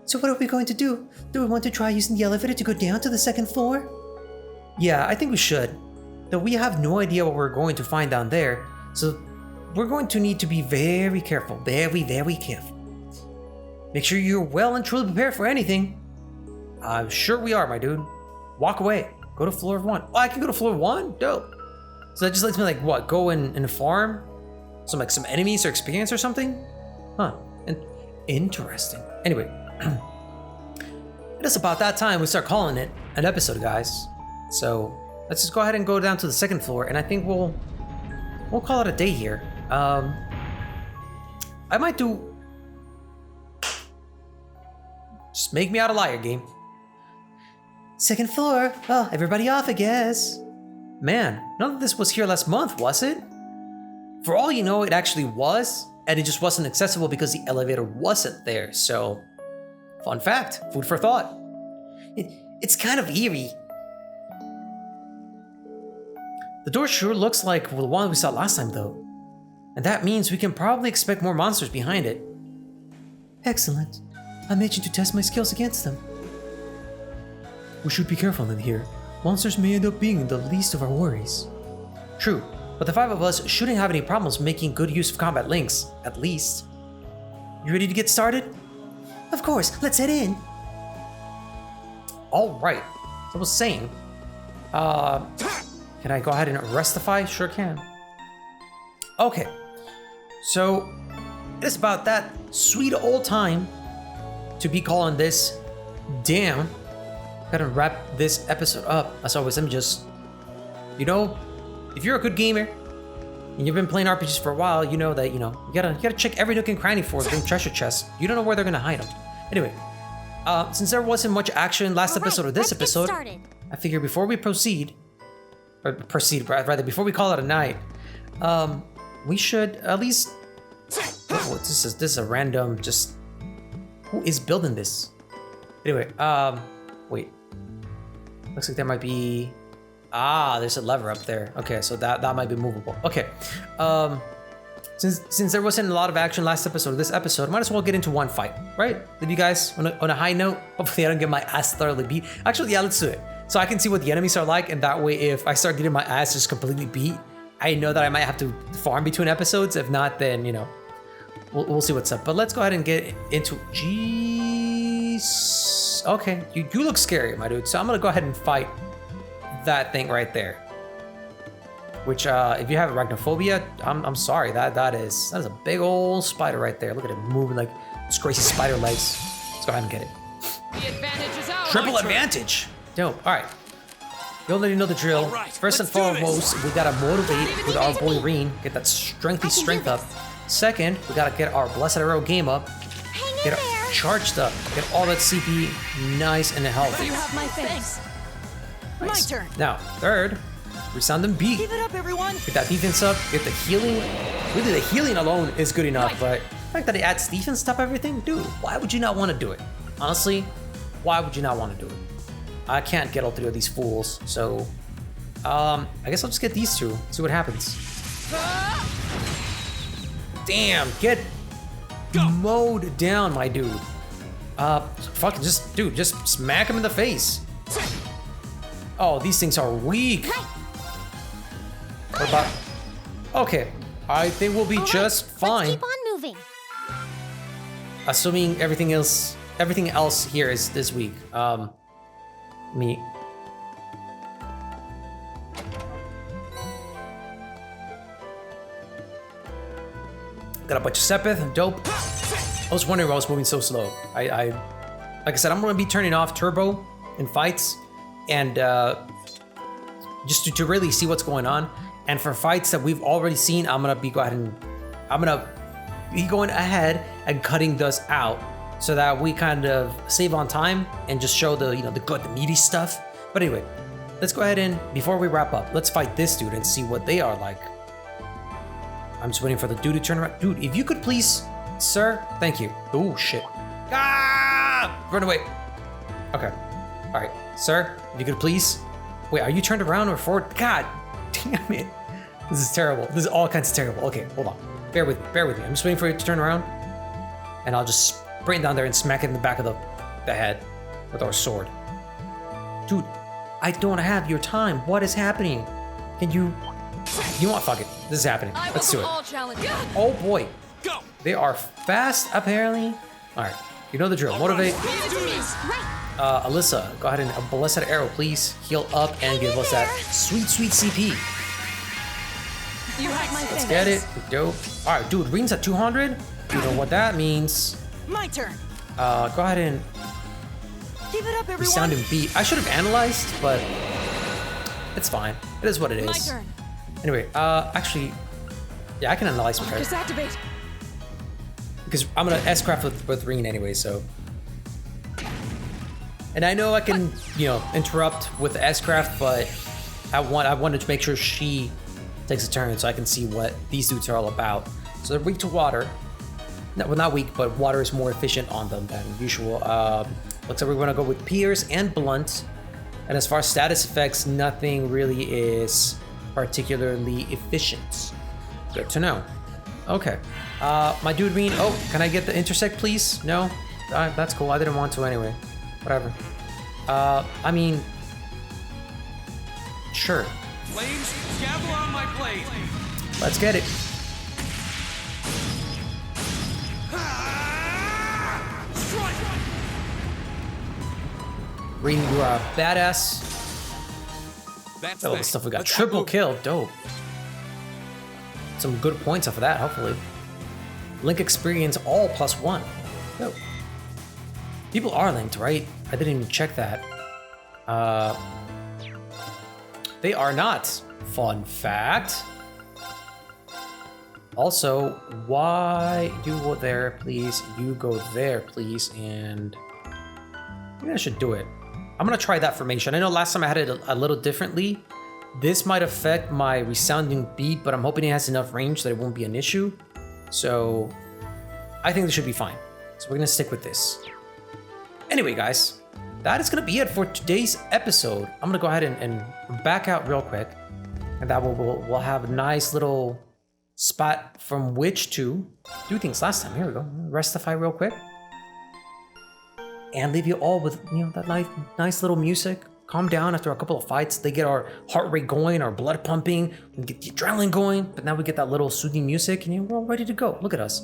So what are we going to do? Do we want to try using the elevator to go down to the second floor? Yeah, I think we should. Though we have no idea what we're going to find down there, so we're going to need to be very careful. Very, very careful. Make sure you're well and truly prepared for anything. I'm sure we are, my dude. Walk away. Go to floor 1. Oh, I can go to floor 1? Dope. So that just lets me, like, what? Go and farm? Some enemies or experience or something? Huh. And interesting. Anyway. It is about that time we start calling it an episode, guys. So let's just go ahead and go down to the second floor, and I think we'll call it a day here. I might do. Just make me out a liar, game. Second floor. Well, everybody off, I guess. Man, none of this was here last month, was it? For all you know, it actually was, and it just wasn't accessible because the elevator wasn't there, so. Fun fact, food for thought. It's kind of eerie. The door sure looks like the one we saw last time, though. And that means we can probably expect more monsters behind it. Excellent. I'm itching to test my skills against them. We should be careful in here. Monsters may end up being the least of our worries. True, but the 5 of us shouldn't have any problems making good use of combat links, at least. You ready to get started? Of course, let's head in. All right. So I was saying, can I go ahead and restify? Sure can. Okay. So it's about that sweet old time to be calling this damn. Gotta wrap this episode up. As always, I'm just, if you're a good gamer and you've been playing RPGs for a while, you know that, you gotta check every nook and cranny for them treasure chests. You don't know where they're gonna hide them. Anyway, since there wasn't much action last episode or this episode, I figure before we before we call it a night, we should at least. Oh, this is a random. Just who is building this? Anyway, wait. Looks like there might be Ah, there's a lever up there. Okay, so that might be movable. Okay. Since there wasn't a lot of action last episode, this episode, might as well get into one fight, right? Did you guys, on a high note, hopefully I don't get my ass thoroughly beat. Actually, yeah, let's do it. So I can see what the enemies are like, and that way if I start getting my ass just completely beat, I know that I might have to farm between episodes. If not, then, you know, we'll see what's up. But let's go ahead and get into... Jeez. Okay, you look scary, my dude. So I'm gonna go ahead and fight that thing right there. Which, if you have arachnophobia, I'm sorry. That is a big old spider right there. Look at it moving like its crazy spider legs. Let's go ahead and get it. The advantage is ours. Triple advantage. Dope. All right. You already know the drill. Right, First and let's do foremost, we gotta motivate with our boy Reen. Get that strength up. Second, we gotta get our blessed arrow game up. Get it charged up. Get all that CP nice and healthy. You have my thanks. Nice. My turn. Now, third, resounding beat. Give it up, everyone. Get that defense up, get the healing. Really, the healing alone is good enough, but the fact that it adds defense to everything, dude, why would you not want to do it? Honestly, why would you not want to do it? I can't get all three of these fools, so I guess I'll just get these two, see what happens. Damn, get mowed down, my dude. Fucking just smack him in the face. Oh, these things are weak. What about... Okay, I think we'll be just fine. Let's keep on moving. Assuming everything else here is this week. Me. Got a bunch of Sepith, dope. I was wondering why I was moving so slow. Like I said, I'm gonna be turning off turbo in fights, and just to really see what's going on. And for fights that we've already seen, I'm gonna be going ahead and cutting those out, so that we kind of save on time and just show the the meaty stuff. But anyway, let's go ahead and before we wrap up, let's fight this dude and see what they are like. I'm just waiting for the dude to turn around. Dude, if you could please, sir, thank you. Oh shit! Ah! Run away. Okay. All right, sir, if you could please. Wait, are you turned around or forward? God damn it! This is terrible. This is all kinds of terrible. Okay, hold on. Bear with me. I'm just waiting for you to turn around, and I'll just sprint down there and smack it in the back of the head with our sword. Dude, I don't have your time. What is happening? Can you? You know what? Fuck it. This is happening. Let's do it. Oh boy. Go. They are fast, apparently. All right. You know the drill. Motivate. Alyssa, go ahead and bless that arrow, please. Heal up and give us that sweet CP. You have my Let's get it. Dope. All right, dude. Reen's at 200. You know what that means. My turn. Go ahead and Give it up, everyone. resound and beat. I should have analyzed, but it's fine. It is what it My is. turn. Anyway, actually, yeah, I can analyze with her. Disactivate. Because I'm gonna S-craft with Reen anyway, so. And I know I can, interrupt with the S-craft, but I wanted to make sure she takes a turn so I can see what these dudes are all about. So they're weak to water. No, well, not weak, but water is more efficient on them than usual. Looks like we're gonna go with Pierce and Blunt. And as far as status effects, nothing really is particularly efficient. Good to know. Okay. My dude Reen, oh, can I get the intersect, please? No? That's cool, I didn't want to anyway. Whatever. I mean... Sure. Flames, gavel on my blade. Let's get it. Reen, you are a badass. That's Oh, the stuff we got. Triple kill, dope. Some good points off of that, hopefully. Link experience all +1. Dope. People are linked, right? I didn't even check that. They are not. Fun fact. Also, why you go there, please? You go there, please, and maybe I should do it. I'm gonna try that formation. I know last time I had it a little differently. This might affect my resounding beat, but I'm hoping it has enough range that it won't be an issue. So I think this should be fine. So we're gonna stick with this. Anyway, guys, that is gonna be it for today's episode. I'm gonna go ahead and back out real quick, and that we'll have a nice little spot from which to do things last time. Here we go. Restify real quick, and leave you all with that nice little music. Calm down after a couple of fights. They get our heart rate going, our blood pumping, we get the adrenaline going. But now we get that little soothing music, and we're all ready to go. Look at us,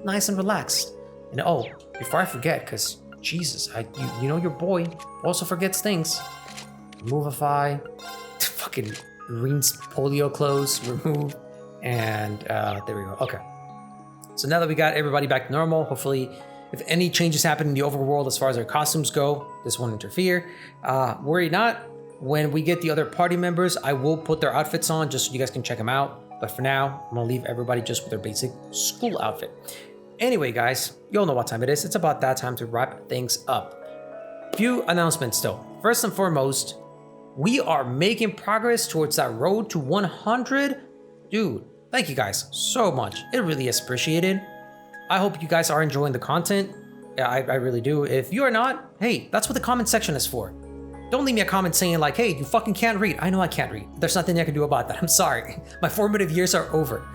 nice and relaxed. And oh, before I forget, because Jesus, you know your boy also forgets things. Movify, fucking Reen's polio clothes, remove, and there we go. Okay. So now that we got everybody back to normal, hopefully, if any changes happen in the overworld as far as our costumes go, this won't interfere. Worry not. When we get the other party members, I will put their outfits on just so you guys can check them out. But for now, I'm gonna leave everybody just with their basic school outfit. Anyway, guys, you all know what time it is. It's about that time to wrap things up. Few announcements though. First and foremost, we are making progress towards that road to 100. Dude, thank you guys so much. It really is appreciated. I hope you guys are enjoying the content. I really do. If you are not, hey, that's what the comment section is for. Don't leave me a comment saying like, hey, you fucking can't read. I know I can't read. There's nothing I can do about that. I'm sorry. My formative years are over.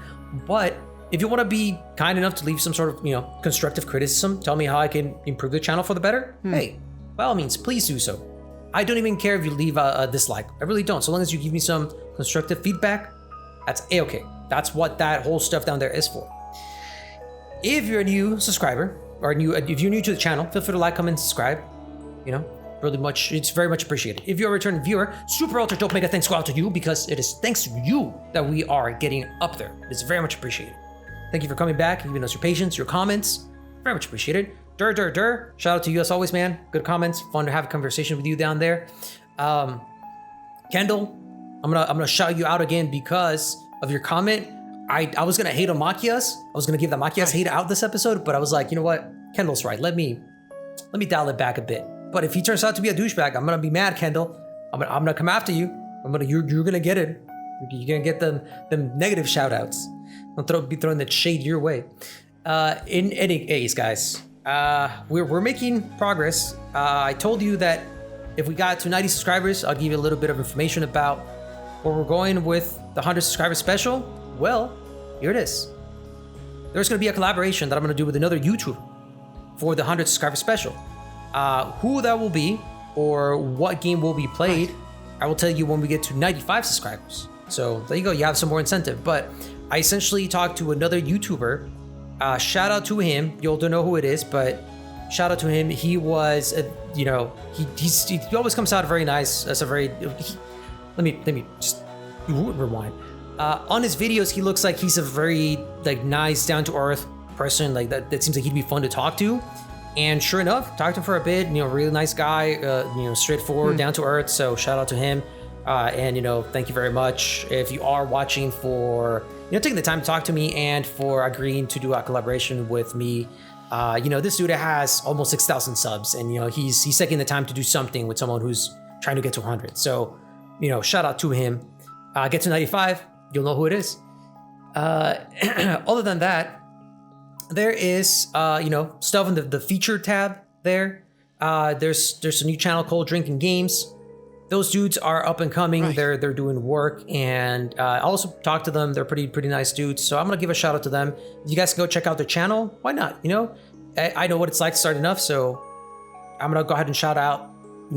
But if you want to be kind enough to leave some sort of, constructive criticism, tell me how I can improve the channel for the better, hey, by all means, please do so. I don't even care if you leave a dislike. I really don't. So long as you give me some constructive feedback, that's a-okay. That's what that whole stuff down there is for. If you're a new subscriber, or if you're new to the channel, feel free to like, comment, subscribe. Really much, it's very much appreciated. If you're a returning viewer, super ultra dope mega thanks go out to you, because it is thanks to you that we are getting up there. It's very much appreciated. Thank you for coming back, giving us your patience, your comments. Very much appreciated. Shout out to you as always, man. Good comments. Fun to have a conversation with you down there. Kendall, I'm gonna shout you out again because of your comment. I was gonna hate on Makias. I was gonna give the Makias hate out this episode, but I was like, you know what? Kendall's right. Let me dial it back a bit. But if he turns out to be a douchebag, I'm gonna be mad, Kendall. I'm gonna come after you. You're gonna get it. You're gonna get them negative shout outs. I'll be throwing that shade your way. In any case, guys, we're making progress. I told you that if we got to 90 subscribers, I'll give you a little bit of information about where we're going with the 100 subscriber special. Well, here it is. There's going to be a collaboration that I'm going to do with another YouTuber for the 100 subscriber special. Who that will be or what game will be played, I will tell you when we get to 95 subscribers. So there you go. You have some more incentive. But I essentially talked to another YouTuber. Shout out to him. You all don't know who it is, but shout out to him. He was, he always comes out very nice. That's a very. Let me just rewind. On his videos, he looks like he's a very nice, down to earth person. Like that seems like he'd be fun to talk to. And sure enough, talked to him for a bit. Really nice guy. Straightforward, down to earth. So shout out to him. And thank you very much. If you are watching for taking the time to talk to me and for agreeing to do a collaboration with me. This dude has almost 6,000 subs, and he's taking the time to do something with someone who's trying to get to 100. So shout out to him. Get to 95. You'll know who it is. Other than that, there is, stuff in the feature tab there. There's a new channel called Drinking Games. Those dudes are up and coming. Right. They're doing work, and I also talked to them. They're pretty nice dudes. So I'm gonna give a shout out to them. If you guys can go check out their channel, why not? I know what it's like to start enough, so I'm gonna go ahead and shout out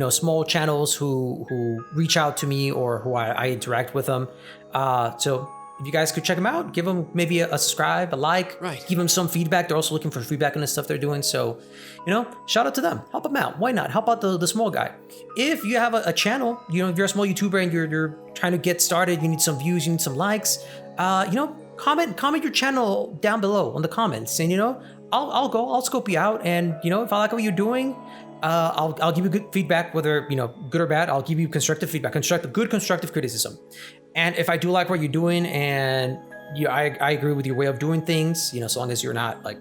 small channels who reach out to me or who I interact with them. So if you guys could check them out, give them maybe a subscribe, a like, give them some feedback. They're also looking for feedback on the stuff they're doing. So, shout out to them. Help them out. Why not? Help out the small guy. If you have a channel, if you're a small YouTuber and you're trying to get started, you need some views, you need some likes, comment your channel down below on the comments, and I'll scope you out, and if I like what you're doing, I'll give you good feedback, whether good or bad. I'll give you constructive feedback, good constructive criticism. And if I do like what you're doing, and I agree with your way of doing things, so long as you're not like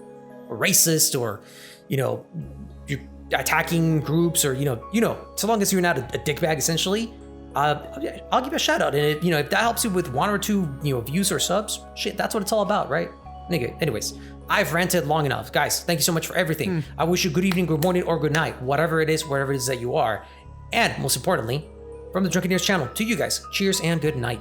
a racist or you're attacking groups, or so long as you're not a dickbag, essentially, I'll give you a shout out. And if that helps you with 1 or 2 views or subs, shit, that's what it's all about, right? Anyways, I've ranted long enough. Guys, thank you so much for everything. I wish you good evening, good morning, or good night, whatever it is, wherever it is that you are. And most importantly, from the Drunkeneers channel to you guys, cheers and good night.